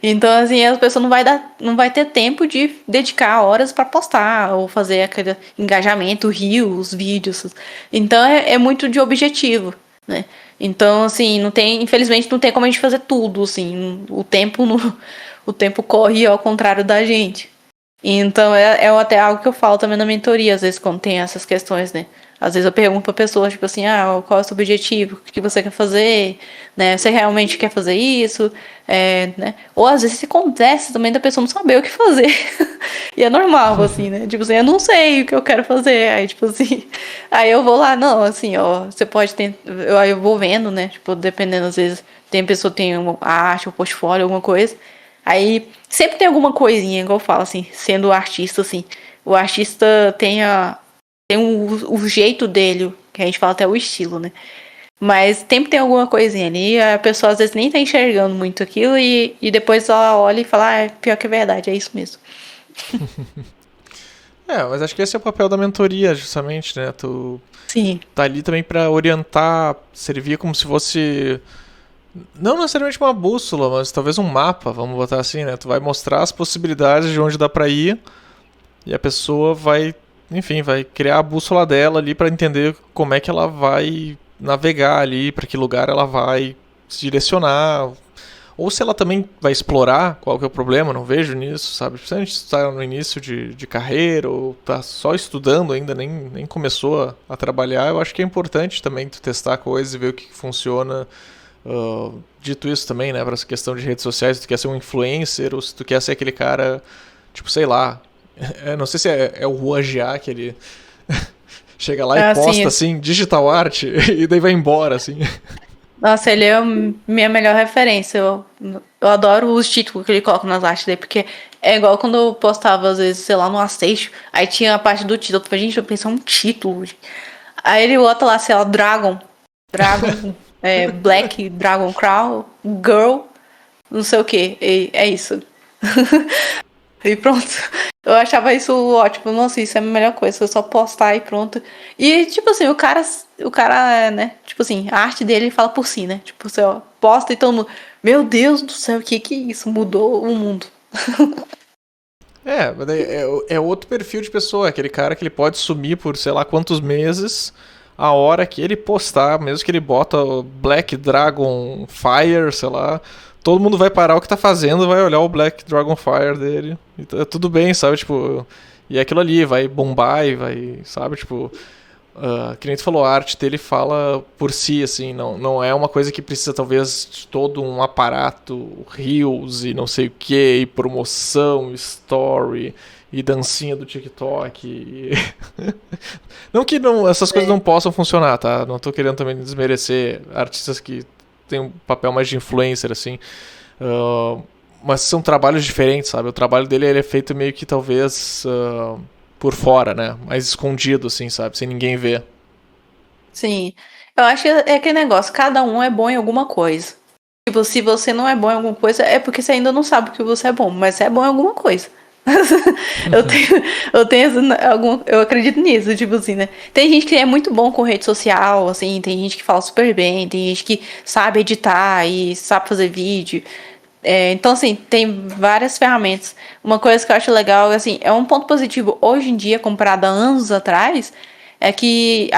Então, assim, a pessoa não vai ter tempo de dedicar horas para postar ou fazer aquele engajamento, os vídeos. Então, é muito de objetivo, né? Então, assim, infelizmente não tem como a gente fazer tudo, assim, o tempo corre ao contrário da gente. Então, é até algo que eu falo também na mentoria, às vezes, quando tem essas questões, né? Às vezes eu pergunto pra pessoa, tipo assim, qual é o seu objetivo? O que você quer fazer? Né? Você realmente quer fazer isso? Né? Ou às vezes acontece também da pessoa não saber o que fazer. E é normal, assim, né? Tipo assim, eu não sei o que eu quero fazer. Aí, tipo assim, aí eu vou lá, não, assim, ó, você pode ter. Aí eu vou vendo, né? Tipo, dependendo, às vezes, tem pessoa que tem a arte, o portfólio, alguma coisa. Aí sempre tem alguma coisinha, igual eu falo, assim, sendo artista, assim. O artista tem o jeito dele, que a gente fala até o estilo, né? Mas sempre tem alguma coisinha ali, a pessoa às vezes nem tá enxergando muito aquilo e depois ela olha e fala, pior que é verdade, é isso mesmo. Mas acho que esse é o papel da mentoria, justamente, né? Tu Sim. tá ali também pra orientar, servir como se fosse não necessariamente uma bússola, mas talvez um mapa, vamos botar assim, né? Tu vai mostrar as possibilidades de onde dá pra ir e a pessoa vai, enfim, vai criar a bússola dela ali pra entender como é que ela vai navegar ali, pra que lugar ela vai se direcionar. Ou se ela também vai explorar qual que é o problema, não vejo nisso, sabe? Se a gente está no início de carreira ou tá só estudando ainda, nem começou a trabalhar, eu acho que é importante também tu testar coisas e ver o que funciona. Dito isso também, né, para essa questão de redes sociais, se tu quer ser um influencer ou se tu quer ser aquele cara, tipo, sei lá, não sei se é o Juan Jia, aquele Chega lá e Assim, posta, assim, digital art, e daí vai embora, assim. nossa, ele é a minha melhor referência. Eu adoro os títulos que ele coloca nas artes dele, porque é igual quando eu postava, às vezes, sei lá, no Asseixo, aí tinha a parte do título. Eu falei, gente, eu pensei um título. Aí ele bota lá, sei lá, Dragon, Black, Dragon Crown, Girl, não sei o que. É isso. E pronto. Eu achava isso ótimo. Nossa, isso é a melhor coisa. Eu só postar e pronto. E, tipo assim, o cara, né? Tipo assim, a arte dele fala por si, né? Tipo, você ó, posta e todo mundo. Meu Deus do céu, o que que é isso? Mudou o mundo. Mas daí é outro perfil de pessoa, aquele cara que ele pode sumir por sei lá quantos meses, a hora que ele postar, mesmo que ele bota o Black Dragon Fire, sei lá, todo mundo vai parar o que tá fazendo, vai olhar o Black Dragon Fire dele, e tudo bem, sabe, tipo, e é aquilo ali, vai bombar e vai, sabe, tipo, que nem tu falou, a arte dele fala por si, assim, não é uma coisa que precisa talvez de todo um aparato, reels e não sei o que, e promoção, story, e dancinha do TikTok. Não que essas coisas não possam funcionar, tá? Não tô querendo também desmerecer artistas que têm um papel mais de influencer, assim. Uh, mas são trabalhos diferentes, sabe? O trabalho dele ele é feito meio que talvez por fora, né? Mais escondido, assim, sabe? Sem ninguém ver. Sim. Eu acho que é aquele negócio, cada um é bom em alguma coisa. Tipo, se você não é bom em alguma coisa, é porque você ainda não sabe que você é bom, mas você é bom em alguma coisa. eu tenho, eu acredito nisso, tipo assim, né? Tem gente que é muito bom com rede social, assim, tem gente que fala super bem, tem gente que sabe editar e sabe fazer vídeo. Então, assim, tem várias ferramentas. Uma coisa que eu acho legal, assim, é um ponto positivo hoje em dia, comparado a anos atrás, é que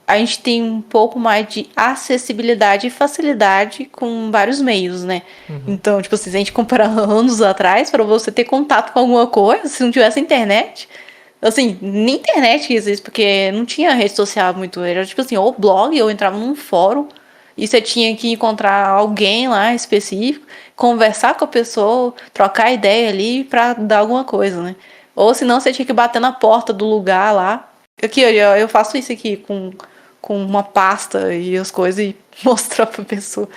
a gente tem um pouco mais de acessibilidade e facilidade com vários meios, né? Então, tipo assim, se a gente comparar anos atrás, para você ter contato com alguma coisa, se não tivesse internet, assim, nem internet existe, porque não tinha rede social muito, era tipo assim, ou blog, ou entrava num fórum, e você tinha que encontrar alguém lá específico, conversar com a pessoa, trocar ideia ali pra dar alguma coisa, né? Ou senão você tinha que bater na porta do lugar lá. Aqui, eu faço isso aqui com uma pasta e as coisas e mostrar pra pessoa.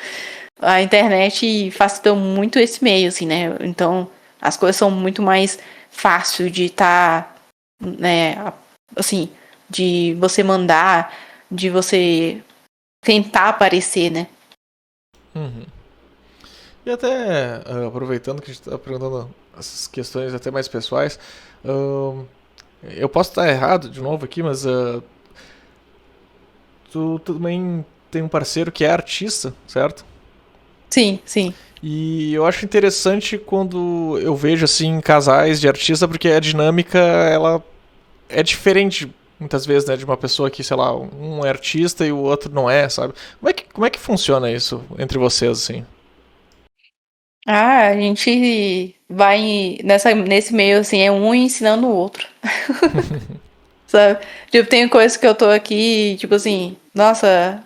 A internet facilitou muito esse meio, assim, né? Então, as coisas são muito mais fácil de estar, né? Assim, de você mandar, de você tentar aparecer, né? Uhum. E até, aproveitando que a gente está perguntando essas questões até mais pessoais, eu posso estar errado de novo aqui, mas tu também tem um parceiro que é artista, certo? Sim, sim. E eu acho interessante quando eu vejo assim casais de artista, porque a dinâmica ela é diferente muitas vezes, né, de uma pessoa que, sei lá, um é artista e o outro não é, sabe? Como é que funciona isso entre vocês assim? Ah, a gente vai nesse meio, assim, é um ensinando o outro, sabe? Tipo, tem coisas que eu tô aqui, tipo assim, nossa,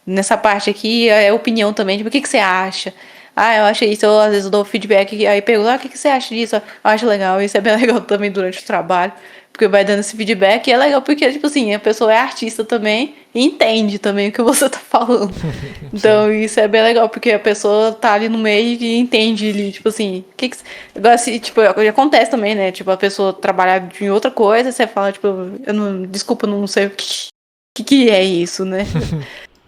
nessa parte aqui é opinião também, tipo, o que que você acha? Ah, eu acho isso, eu, às vezes eu dou feedback, aí pergunto, o que que você acha disso? Eu acho legal, isso é bem legal também durante o trabalho, porque vai dando esse feedback e é legal porque, tipo assim, a pessoa é artista também e entende também o que você tá falando. Sim. Então, isso é bem legal, porque a pessoa tá ali no meio e entende ali, tipo assim, agora se, tipo, acontece também, né? Tipo, a pessoa trabalhar em outra coisa, você fala, tipo, desculpa, eu não sei o que é isso, né?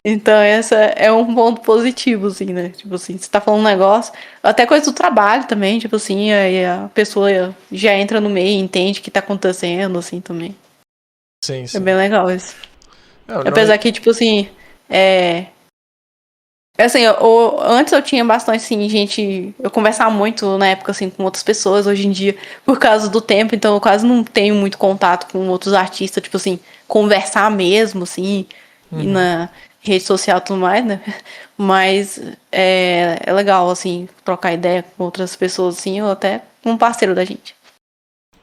Então, essa é um ponto positivo, assim, né? Tipo assim, você tá falando um negócio, até coisa do trabalho também, tipo assim, aí a pessoa já entra no meio e entende o que tá acontecendo, assim, também. Sim, É sim. bem legal isso. Não é... Apesar que, tipo assim, assim, antes eu tinha bastante, assim, gente. Eu conversava muito na época, assim, com outras pessoas. Hoje em dia, por causa do tempo, então eu quase não tenho muito contato com outros artistas, tipo assim, conversar mesmo, assim, e Uhum. na rede social e tudo mais, né? Mas é legal, assim, trocar ideia com outras pessoas, assim, ou até com um parceiro da gente.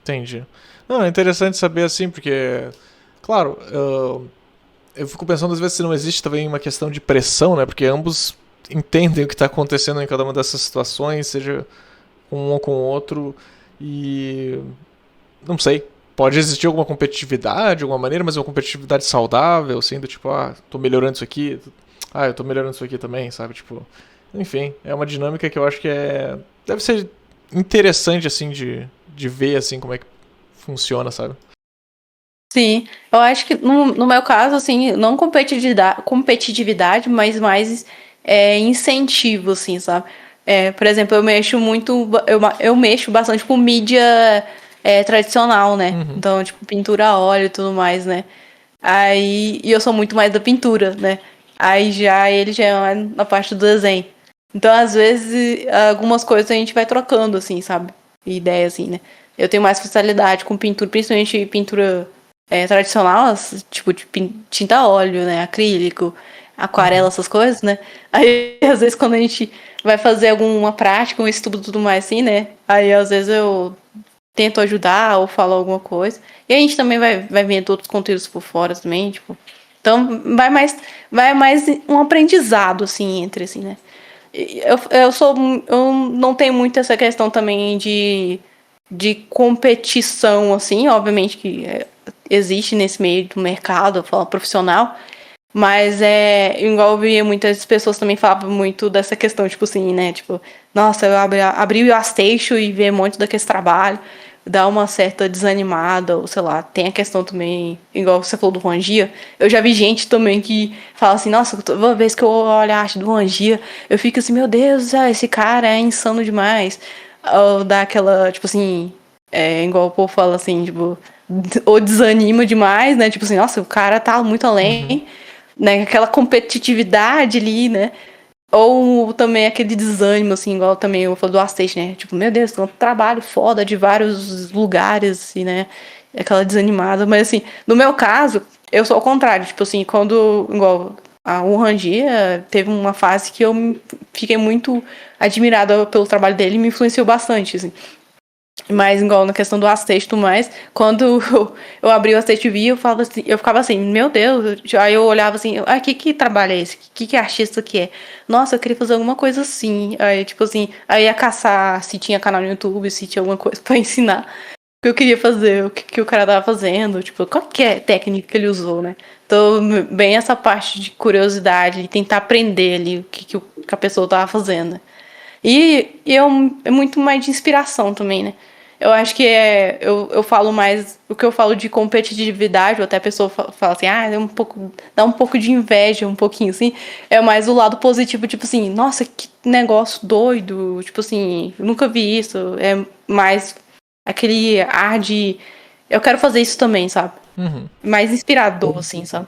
Entendi. Não, é interessante saber assim, porque, claro, eu fico pensando às vezes se não existe também uma questão de pressão, né? Porque ambos entendem o que está acontecendo em cada uma dessas situações, seja com um ou com o outro, e não sei. pode existir alguma competitividade, de alguma maneira, mas uma competitividade saudável, assim, do tipo, tô melhorando isso aqui, eu tô melhorando isso aqui também, sabe? Tipo, enfim, é uma dinâmica que eu acho que deve ser interessante, assim, de ver, assim, como é que funciona, sabe? Sim, eu acho que no meu caso, assim, não competitividade, mas mais incentivo, assim, sabe? Por exemplo, eu mexo muito, eu mexo bastante com mídia tradicional, né? Uhum. Então, tipo, pintura a óleo e tudo mais, né? E eu sou muito mais da pintura, né? Aí ele já é na parte do desenho. Então, às vezes, algumas coisas a gente vai trocando, assim, sabe? Ideia, assim, né? Eu tenho mais facilidade com pintura, principalmente pintura tradicional, tipo de tinta a óleo, né? Acrílico, aquarela, essas coisas, né? Aí, às vezes, quando a gente vai fazer alguma prática, um estudo e tudo mais assim, né? Aí, às vezes, eu tento ajudar ou falo alguma coisa. E a gente também vai vendo outros conteúdos por fora também, tipo. Então, vai mais um aprendizado, assim, entre, assim, né? Eu não tenho muito essa questão também de competição, assim, obviamente que existe nesse meio do mercado, eu falo profissional, mas envolve muitas pessoas também falavam muito dessa questão, tipo assim, né? Tipo, nossa, eu abri o Astation e ver um monte daquele trabalho, dá uma certa desanimada, ou sei lá, tem a questão também, igual você falou do Rangia, eu já vi gente também que fala assim, nossa, toda vez que eu olho a arte do Rangia, eu fico assim, meu Deus, esse cara é insano demais. Ou dá aquela, tipo assim, igual o povo fala assim, tipo, ou desanima demais, né? Tipo assim, nossa, o cara tá muito além, né? Aquela competitividade ali, né? Ou também aquele desânimo, assim, igual também eu falo do Astage, né? Tipo, meu Deus, tanto trabalho foda de vários lugares, assim, né? Aquela desanimada. Mas, assim, no meu caso, eu sou ao contrário. Tipo, assim, quando, igual o Rangia, teve uma fase que eu fiquei muito admirada pelo trabalho dele e me influenciou bastante, assim. Mas, igual na questão do Astage e tudo mais, quando eu abri o Astage TV, eu ficava assim, meu Deus. Aí eu olhava assim, que trabalho é esse? Que artista que é? Nossa, eu queria fazer alguma coisa assim. Aí, tipo assim, aí ia caçar se tinha canal no YouTube, se tinha alguma coisa pra ensinar. O que eu queria fazer, o que o cara tava fazendo, tipo, qual que é a técnica que ele usou, né? Então, bem essa parte de curiosidade, de tentar aprender ali que a pessoa tava fazendo. É muito mais de inspiração também, né? Eu acho que eu falo mais, o que eu falo de competitividade, ou até a pessoa fala assim, dá um pouco de inveja, um pouquinho assim, é mais o lado positivo, tipo assim, nossa, que negócio doido, tipo assim, eu nunca vi isso, é mais aquele ar de, eu quero fazer isso também, sabe? Mais inspirador, assim, sabe?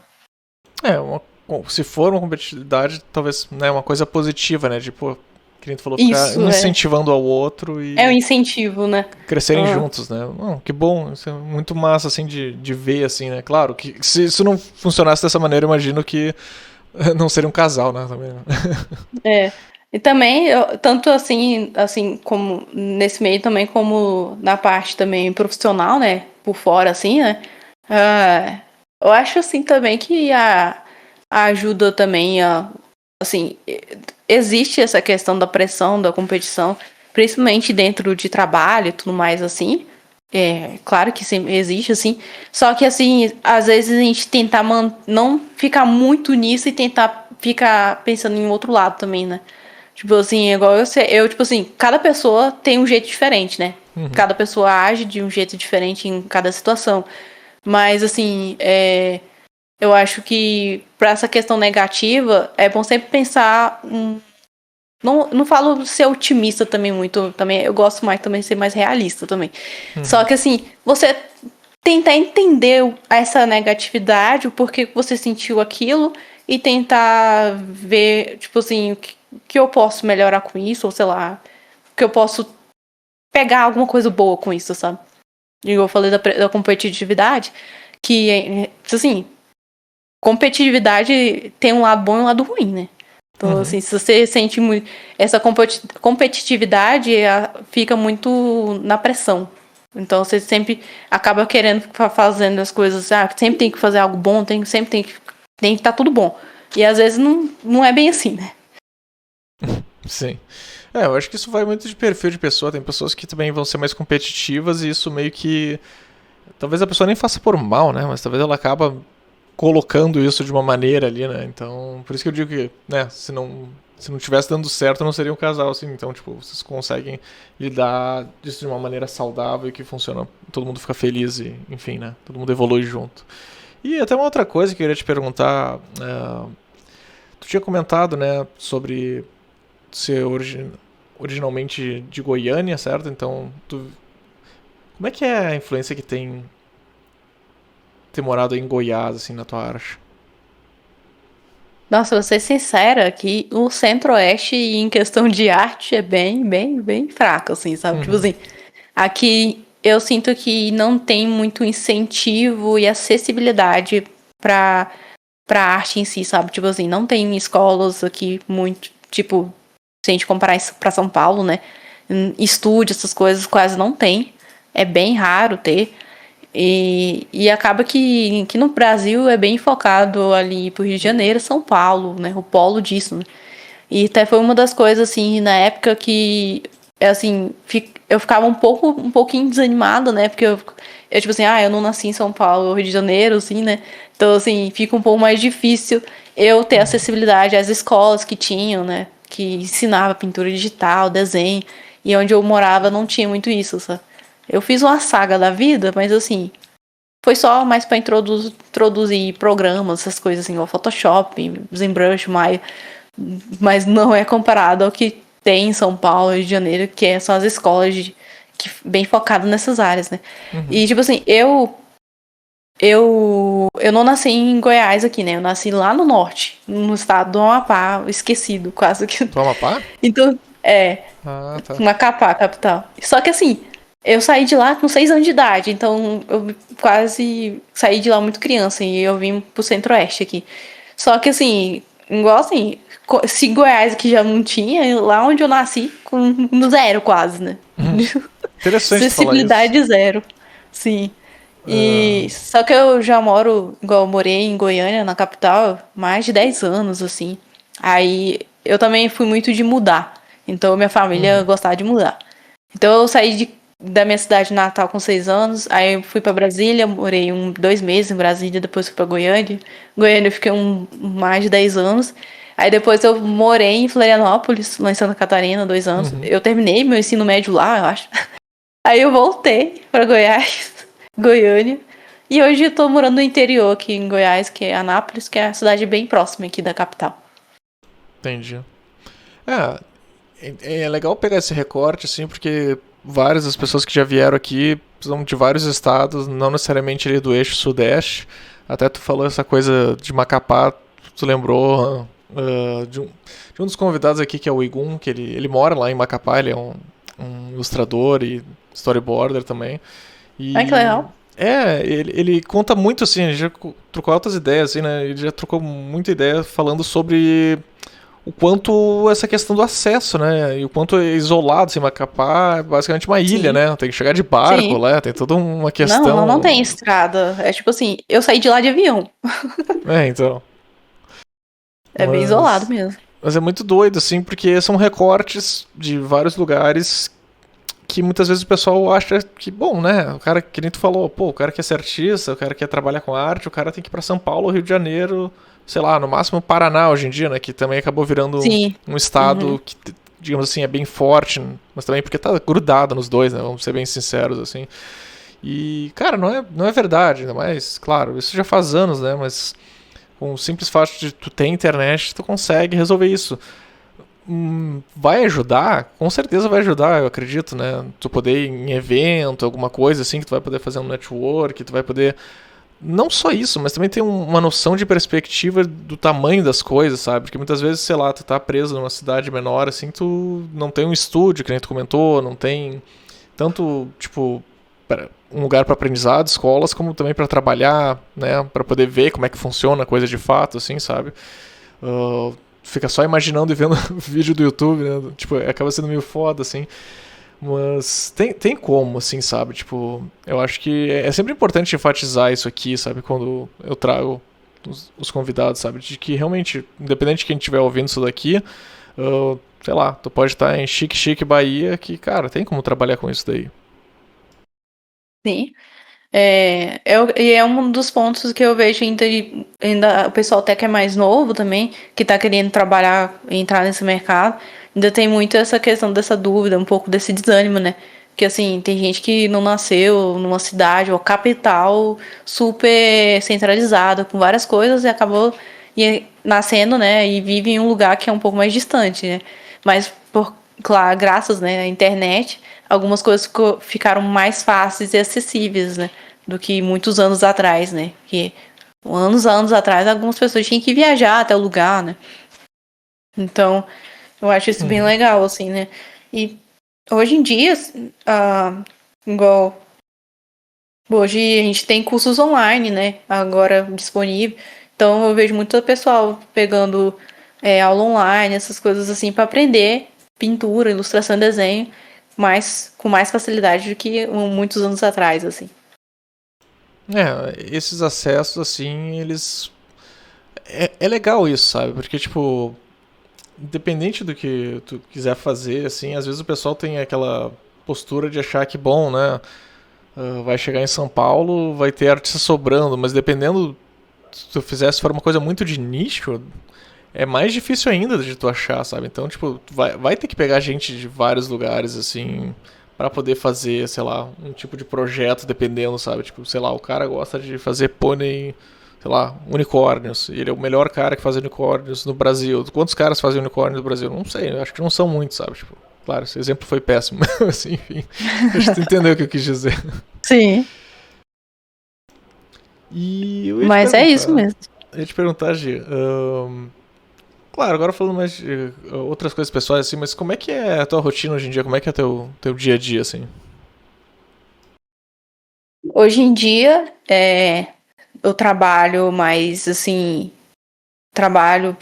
Se for uma competitividade, talvez, né, uma coisa positiva, né? Tipo, que nem tu falou, ficar Isso um incentivando ao outro é um e incentivo, né? crescerem juntos, né? Que bom, isso é muito massa, assim, de ver, assim, né? Claro, que se isso não funcionasse dessa maneira, eu imagino que não seria um casal, né? Também. E também, tanto assim como nesse meio também, como na parte também profissional, né? Por fora, assim, né? Eu acho assim também que a ajuda também assim, existe essa questão da pressão, da competição, principalmente dentro de trabalho e tudo mais assim. Claro que sempre existe, assim. Só que, assim, às vezes a gente tentar não ficar muito nisso e tentar ficar pensando em outro lado também, né? Tipo assim, igual tipo assim, cada pessoa tem um jeito diferente, né? Cada pessoa age de um jeito diferente em cada situação. Mas, assim, eu acho que para essa questão negativa, é bom sempre pensar. Não falo ser otimista também muito. Também, eu gosto mais também de ser mais realista também. Só que, assim, você tentar entender essa negatividade, o porquê que você sentiu aquilo, e tentar ver, tipo assim, o que eu posso melhorar com isso, ou sei lá, que eu posso pegar alguma coisa boa com isso, sabe? E eu falei da competitividade, que, assim, competitividade tem um lado bom e um lado ruim, né? Então, assim, se você sente muito essa competitividade, fica muito na pressão. Então, você sempre acaba querendo ficar fazendo as coisas, sempre tem que fazer algo bom, sempre tem que estar tudo bom. E às vezes não é bem assim, né? Sim. Eu acho que isso vai muito de perfil de pessoa. Tem pessoas que também vão ser mais competitivas e isso meio que talvez a pessoa nem faça por mal, né? Mas talvez ela acaba colocando isso de uma maneira ali, né? Então, por isso que eu digo que, né, se não tivesse dando certo, não seria um casal, assim. Então, tipo, vocês conseguem lidar disso de uma maneira saudável e que funciona, todo mundo fica feliz e, enfim, né? Todo mundo evolui junto. E até uma outra coisa que eu queria te perguntar, tu tinha comentado, né, sobre ser originalmente de Goiânia, certo? Então, como é que é a influência que tem ter morado em Goiás, assim, na tua arte? Nossa, vou ser sincera que o Centro-Oeste, em questão de arte, é bem fraco, assim, sabe? Tipo Uhum. assim, aqui eu sinto que não tem muito incentivo e acessibilidade pra, pra arte em si, sabe? Tipo assim, não tem escolas aqui muito, tipo, se a gente comparar isso pra São Paulo, né? Estúdio, essas coisas quase não tem. É bem raro ter. E acaba que no Brasil é bem focado ali pro Rio de Janeiro, São Paulo, né? O polo disso, né? E até foi uma das coisas, assim, na época que, assim, eu ficava um pouquinho desanimada, né? Porque eu tipo assim, eu não nasci em São Paulo, Rio de Janeiro, assim, né? Então, assim, fica um pouco mais difícil eu ter acessibilidade às escolas que tinham, né? Que ensinava pintura digital, desenho. E onde eu morava não tinha muito isso, sabe? Eu fiz uma saga da vida, mas assim, foi só mais pra introduzir programas, essas coisas assim, igual Photoshop, ZBrush, Maya, mas não é comparado ao que tem em São Paulo, Rio de Janeiro, que são as escolas bem focadas nessas áreas, né? Uhum. E tipo assim, eu não nasci em Goiás aqui, né? Eu nasci lá no norte, no estado do Amapá, esquecido, quase que. Tu é Amapá? Então, Ah, tá. Macapá, capital. Só que assim, eu saí de lá com 6 anos de idade, então eu quase saí de lá muito criança e eu vim pro Centro-Oeste aqui. Só que assim, igual assim, se Goiás aqui já não tinha, lá onde eu nasci, com no zero quase, né? Uhum. Interessante tu falar isso. Acessibilidade zero. Sim. Ah, E só que eu já moro, igual eu morei em Goiânia, na capital, mais de 10 anos, assim. Aí eu também fui muito de mudar. Então minha família uhum. gostava de mudar. Então eu saí da minha cidade natal com 6 anos, aí eu fui pra Brasília, morei 2 meses em Brasília, depois fui pra Goiânia. Goiânia eu fiquei mais de 10 anos. Aí depois eu morei em Florianópolis, lá em Santa Catarina, 2 anos. Uhum. Eu terminei meu ensino médio lá, eu acho. Aí eu voltei pra Goiás, Goiânia. E hoje eu tô morando no interior aqui em Goiás, que é Anápolis, que é a cidade bem próxima aqui da capital. Entendi. É, é legal pegar esse recorte, assim, porque várias das pessoas que já vieram aqui são de vários estados, não necessariamente ali do eixo sudeste. Até tu falou essa coisa de Macapá, tu lembrou de um dos convidados aqui, que é o Igum, que ele mora lá em Macapá, ele é um ilustrador e storyboarder também. Ai, que E legal. ele conta muito assim, ele já trocou altas ideias, assim, né? Ele já trocou muita ideia falando sobre o quanto essa questão do acesso, né? E o quanto é isolado, assim, Macapá é basicamente uma ilha, Sim, né? Tem que chegar de barco sim. lá, tem toda uma Não questão. tem estrada. É tipo assim, eu saí de lá de avião. Então. É bem isolado Mas. mesmo. Mas é muito doido, assim, porque são recortes de vários lugares que muitas vezes o pessoal acha que, bom, né? O cara, que nem tu falou, pô, o cara quer ser artista, o cara quer trabalhar com arte, o cara tem que ir pra São Paulo, Rio de Janeiro, sei lá, no máximo Paraná hoje em dia, né? Que também acabou virando Sim. um estado Uhum. que, digamos assim, é bem forte, mas também porque tá grudado nos dois, né? Vamos ser bem sinceros, assim. E, cara, não é verdade, ainda mais, claro, isso já faz anos, né? Mas com o simples fato de tu ter internet, tu consegue resolver isso. Vai ajudar? Com certeza vai ajudar, eu acredito, né? Tu poder ir em evento, alguma coisa assim, que tu vai poder fazer um network, tu vai poder. Não só isso, mas também ter uma noção de perspectiva do tamanho das coisas, sabe? Porque muitas vezes, sei lá, tu tá preso numa cidade menor, assim, tu não tem um estúdio, que nem tu comentou, não tem tanto, tipo, um lugar para aprendizado, escolas, como também para trabalhar, né? Para poder ver como é que funciona a coisa de fato, assim, sabe? Fica só imaginando e vendo vídeo do YouTube, né? Tipo, acaba sendo meio foda, assim. Mas tem como, assim, sabe? Tipo, eu acho que é sempre importante enfatizar isso aqui, sabe? Quando eu trago os convidados, sabe? De que realmente, independente de quem estiver ouvindo isso daqui, sei lá, tu pode estar em Chique Bahia, que, cara, tem como trabalhar com isso daí. Sim. E é um dos pontos que eu vejo ainda o pessoal até que é mais novo também, que tá querendo trabalhar, entrar nesse mercado, ainda tem muito essa questão dessa dúvida, um pouco desse desânimo, né? Porque assim, tem gente que não nasceu numa cidade ou capital super centralizada, com várias coisas, e acabou nascendo, né? E vive em um lugar que é um pouco mais distante, né? Mas, claro, graças, né, à internet, algumas coisas ficaram mais fáceis e acessíveis, né? Do que muitos anos atrás, né? Que anos atrás, algumas pessoas tinham que viajar até o lugar, né? Então, eu acho isso bem legal, assim, né? E hoje em dia, igual hoje a gente tem cursos online, né? Agora disponível. Então eu vejo muito pessoal pegando aula online, essas coisas assim, para aprender pintura, ilustração e desenho com mais facilidade do que muitos anos atrás, assim. Esses acessos, assim, eles. É legal isso, sabe? Porque, tipo, independente do que tu quiser fazer, assim, às vezes o pessoal tem aquela postura de achar que, bom, né? Vai chegar em São Paulo, vai ter artista sobrando, mas dependendo se tu fizesse se for uma coisa muito de nicho, é mais difícil ainda de tu achar, sabe? Então, tipo, tu vai ter que pegar gente de vários lugares, assim, pra poder fazer, sei lá, um tipo de projeto, dependendo, sabe? Tipo, sei lá, o cara gosta de fazer pônei, sei lá, unicórnios. Ele é o melhor cara que faz unicórnios no Brasil. Quantos caras fazem unicórnios no Brasil? Não sei, eu acho que não são muitos, sabe? Tipo, claro, esse exemplo foi péssimo, mas enfim, acho que tu entendeu o que eu quis dizer. Sim. E eu ia te Mas é isso perguntar, mesmo. Gi, claro, agora falando mais de outras coisas pessoais, assim, mas como é que é a tua rotina hoje em dia? Como é que é teu dia a dia, assim? Hoje em dia, eu trabalho mais assim, trabalho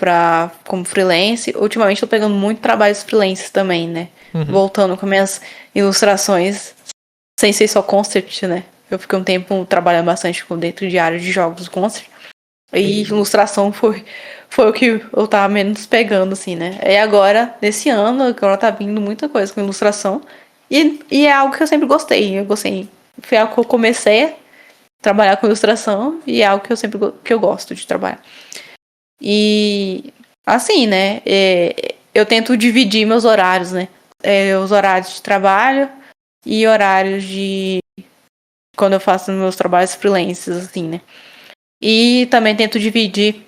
como freelance. Ultimamente estou pegando muito trabalhos freelance também, né? Voltando com minhas ilustrações, sem ser só concert, né? Eu fiquei um tempo trabalhando bastante dentro de área de jogos concert. E ilustração foi o que eu tava menos pegando, assim, né? E agora, nesse ano, agora tá vindo muita coisa com ilustração. E é algo que eu sempre gostei. Eu gostei. Foi algo que eu comecei a trabalhar com ilustração e é algo que eu gosto de trabalhar. E assim, né? Eu tento dividir meus horários, né? Os horários de trabalho e horários de quando eu faço meus trabalhos freelances, assim, né? E também tento dividir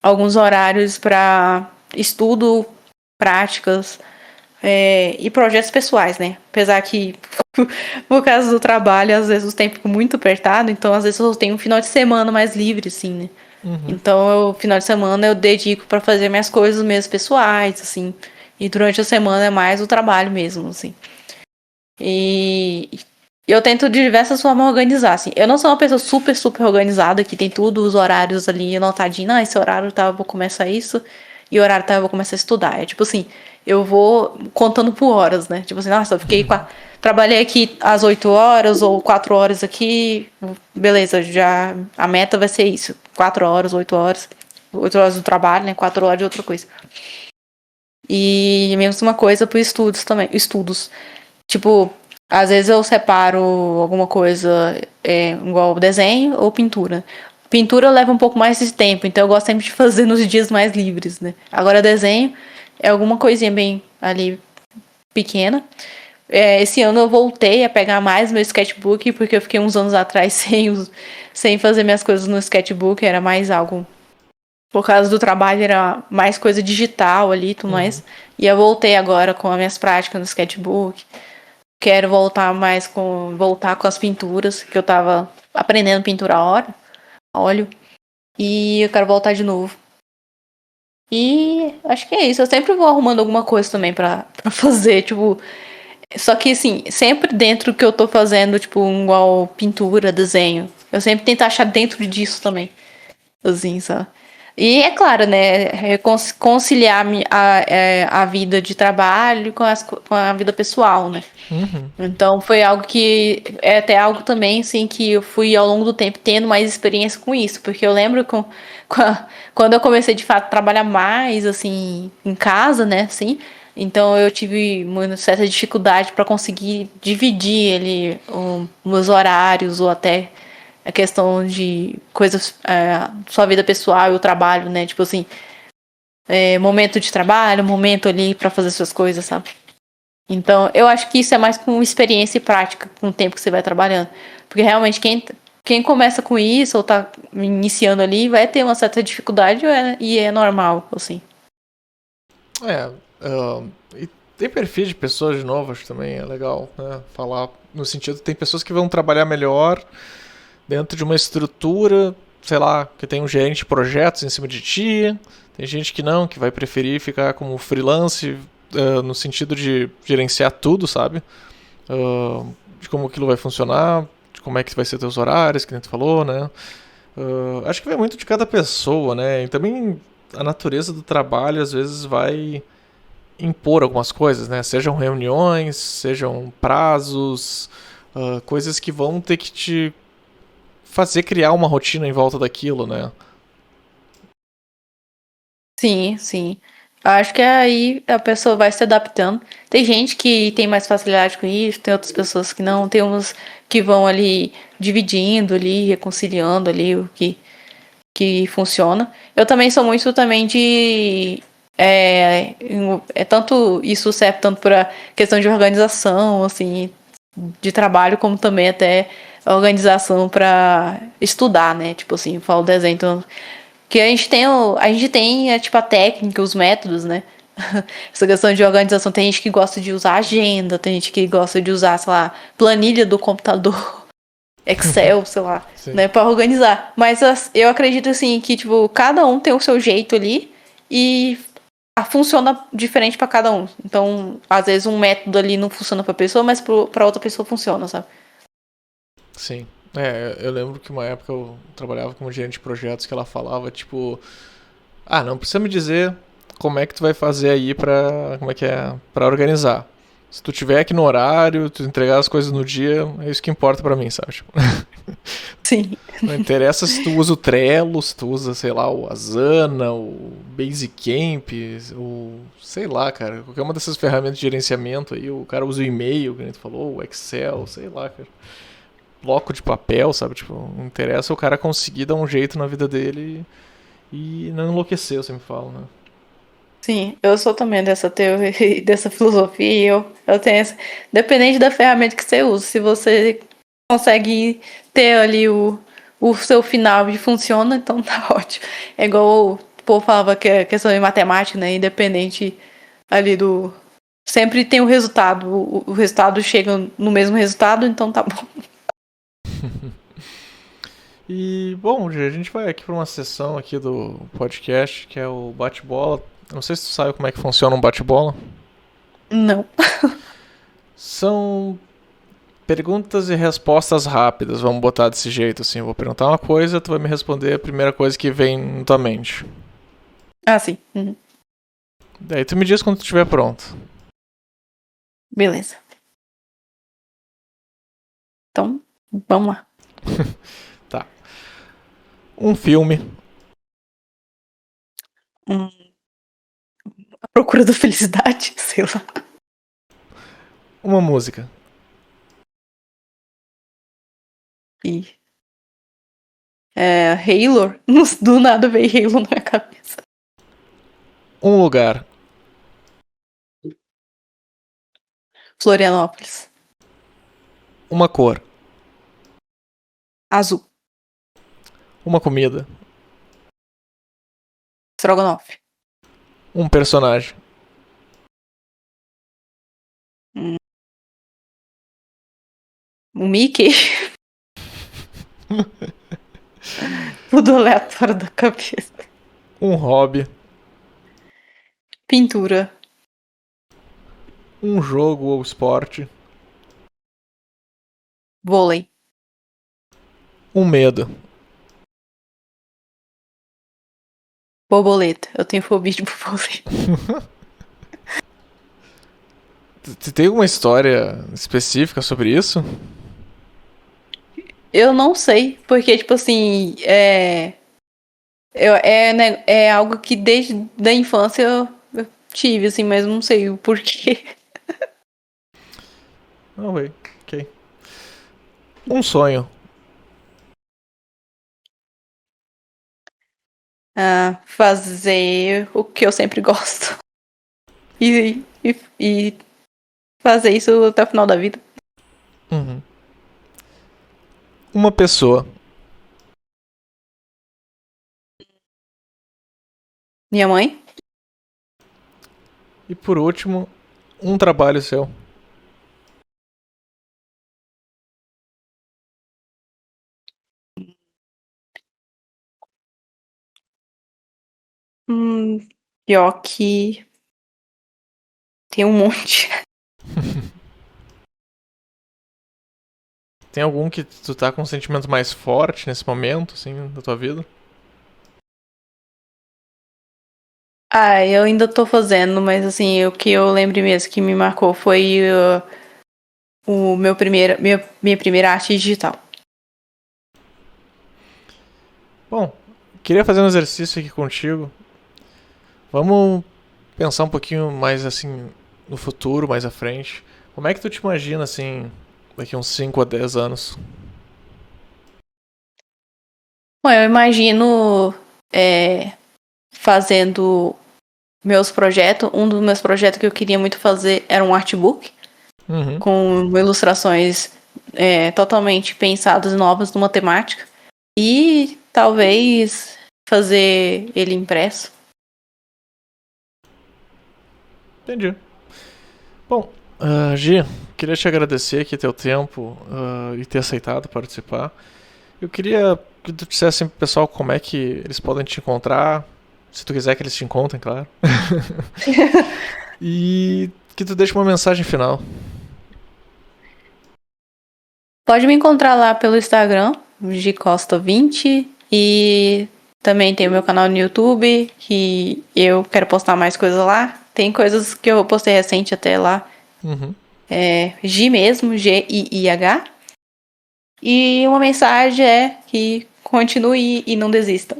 alguns horários para estudo, práticas e projetos pessoais, né? Apesar que, por causa do trabalho, às vezes o tempo fica muito apertado, então às vezes eu tenho um final de semana mais livre, assim, né? Então, final de semana eu dedico para fazer minhas coisas mesmo pessoais, assim. E durante a semana é mais o trabalho mesmo, assim. E eu tento de diversas formas organizar, assim. Eu não sou uma pessoa super, super organizada, que tem tudo, os horários ali anotadinho. Ah, esse horário tá, eu vou começar isso. E o horário tá, eu vou começar a estudar. É tipo assim, eu vou contando por horas, né? Tipo assim, nossa, eu fiquei trabalhei aqui às 8 horas ou 4 horas aqui. Beleza, já a meta vai ser isso. 4 horas, 8 horas. 8 horas do trabalho, né? 4 horas de outra coisa. E a mesma coisa para estudos também. Estudos. Tipo, às vezes eu separo alguma coisa igual desenho ou pintura. Pintura leva um pouco mais de tempo, então eu gosto sempre de fazer nos dias mais livres, né? Agora desenho é alguma coisinha bem ali pequena. Esse ano eu voltei a pegar mais meu sketchbook, porque eu fiquei uns anos atrás sem fazer minhas coisas no sketchbook, era mais algo. Por causa do trabalho, era mais coisa digital ali e tudo mais. E eu voltei agora com as minhas práticas no sketchbook. Quero voltar com as pinturas, que eu tava aprendendo pintura a óleo. E eu quero voltar de novo. E acho que é isso. Eu sempre vou arrumando alguma coisa também pra fazer, tipo. Só que assim, sempre dentro do que eu tô fazendo, tipo, igual pintura, desenho. Eu sempre tento achar dentro disso também. Assim, sabe? E é claro, né? Conciliar a vida de trabalho com a vida pessoal, né? Então foi algo que é até algo também assim que eu fui ao longo do tempo tendo mais experiência com isso, porque eu lembro quando eu comecei de fato a trabalhar mais assim em casa, né, assim, Então eu tive uma certa dificuldade para conseguir dividir ali os horários ou até a questão de coisas, sua vida pessoal e o trabalho, né? Tipo assim, momento de trabalho, momento ali para fazer suas coisas, sabe? Então eu acho que isso é mais com experiência e prática, com o tempo que você vai trabalhando. Porque realmente quem começa com isso ou tá iniciando ali vai ter uma certa dificuldade e é normal, assim. E tem perfil de pessoas de novo, acho que também é legal, né? Falar no sentido, tem pessoas que vão trabalhar melhor dentro de uma estrutura, sei lá, que tem um gerente de projetos em cima de ti, tem gente que não, que vai preferir ficar como freelance, no sentido de gerenciar tudo, sabe? De como aquilo vai funcionar, de como é que vai ser teus horários, que nem tu falou, né? Acho que vai muito de cada pessoa, né? E também a natureza do trabalho às vezes vai impor algumas coisas, né? Sejam reuniões, sejam prazos, coisas que vão ter que te fazer criar uma rotina em volta daquilo, né? Sim, sim. Acho que aí a pessoa vai se adaptando. Tem gente que tem mais facilidade com isso, tem outras pessoas que não, tem uns que vão ali dividindo ali, reconciliando ali o que funciona. Eu também sou muito também de tanto isso serve tanto para questão de organização, assim, de trabalho, como também até organização para estudar, né? Tipo assim, eu falo desenho, então que a gente tem tipo a técnica, os métodos, né? Essa questão de organização, tem gente que gosta de usar agenda, tem gente que gosta de usar, sei lá, planilha do computador, Excel, sei lá, Sim. né, para organizar. Mas eu acredito assim que tipo cada um tem o seu jeito ali e funciona diferente para cada um. Então, às vezes um método ali não funciona para pessoa, mas para outra pessoa funciona, sabe? Sim. Eu lembro que uma época eu trabalhava como gerente de projetos que ela falava, tipo, não precisa me dizer como é que tu vai fazer aí como é que é, pra organizar. Se tu tiver aqui no horário, tu entregar as coisas no dia, é isso que importa pra mim, sabe? Tipo, Sim. não interessa se tu usa o Trello, se tu usa, sei lá, o Asana, o Basecamp, o sei lá, cara, qualquer uma dessas ferramentas de gerenciamento aí, o cara usa o e-mail, que a gente falou, o Excel, sei lá, cara. Bloco de papel, sabe? Tipo, não interessa o cara conseguir dar um jeito na vida dele e não enlouquecer, eu sempre falo, né? Sim, eu sou também dessa teoria, dessa filosofia. Eu tenho essa. Dependente da ferramenta que você usa, se você consegue ter ali o seu final e funciona, então tá ótimo. É igual o povo falava que é questão de matemática, né? Independente ali do. Sempre tem o resultado. O resultado chega no mesmo resultado, então tá bom. E, bom, a gente vai aqui para uma sessão aqui do podcast, que é o bate-bola. Não sei se tu sabe como é que funciona um bate-bola. Não. São perguntas e respostas rápidas, vamos botar desse jeito, assim. Eu vou perguntar uma coisa, tu vai me responder a primeira coisa que vem na tua mente. Ah, sim. Uhum. Daí tu me diz quando tu estiver pronto. Beleza. Então, vamos lá. Tá. Um filme, Hum, A procura da felicidade, sei lá. uma música, E Halo? Do nada veio Halo na minha cabeça. um lugar, Florianópolis. uma cor, Azul. uma comida, Strogonoff. um personagem, Hum, O Mickey. Tudo aleatório da cabeça. um hobby, Pintura. um jogo ou esporte, Vôlei. um medo. Borboleta. Eu tenho fobia de borboleta. Tu tem alguma história específica sobre isso? Eu não sei, porque, tipo assim, é algo que desde a infância tive, assim, mas não sei o porquê. Não, way. Ok. Um sonho. Fazer o que eu sempre gosto. E fazer isso até o final da vida. Uhum. Uma pessoa. Minha mãe? E por último, um trabalho seu. Pior que tem um monte. Tem algum que tu tá com um sentimento mais forte nesse momento, assim, da tua vida? Eu ainda tô fazendo, mas assim, o que eu lembro mesmo que me marcou foi minha primeira arte digital. Bom, queria fazer um exercício aqui contigo. Vamos pensar um pouquinho mais assim no futuro, mais à frente. Como é que tu te imagina assim daqui uns 5 a 10 anos? Bom, eu imagino fazendo meus projetos. Um dos meus projetos que eu queria muito fazer era um artbook Uhum. com ilustrações totalmente pensadas novas numa temática. E talvez fazer ele impresso. Entendi. Bom, Gi, queria te agradecer aqui teu tempo e ter aceitado participar. Eu queria que tu dissesse pro pessoal como é que eles podem te encontrar, se tu quiser que eles te encontrem, claro. E que tu deixe uma mensagem final. Pode me encontrar lá pelo Instagram, gcosta20, e também tem o meu canal no YouTube, que eu quero postar mais coisas lá. Tem coisas que eu postei recente até lá. Uhum. Gi mesmo, G-I-I-H. E uma mensagem é que continue e não desista.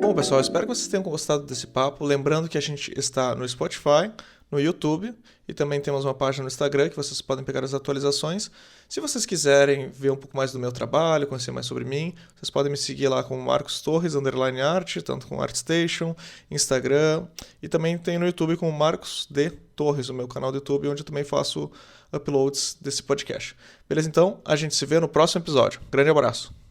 Bom, pessoal, espero que vocês tenham gostado desse papo. Lembrando que a gente está no Spotify, no YouTube e também temos uma página no Instagram que vocês podem pegar as atualizações. Se vocês quiserem ver um pouco mais do meu trabalho, conhecer mais sobre mim, vocês podem me seguir lá com Marcos Torres, _art, tanto com ArtStation, Instagram e também tem no YouTube com Marcos D. Torres, o meu canal do YouTube, onde eu também faço uploads desse podcast. Beleza? Então, a gente se vê no próximo episódio. Grande abraço!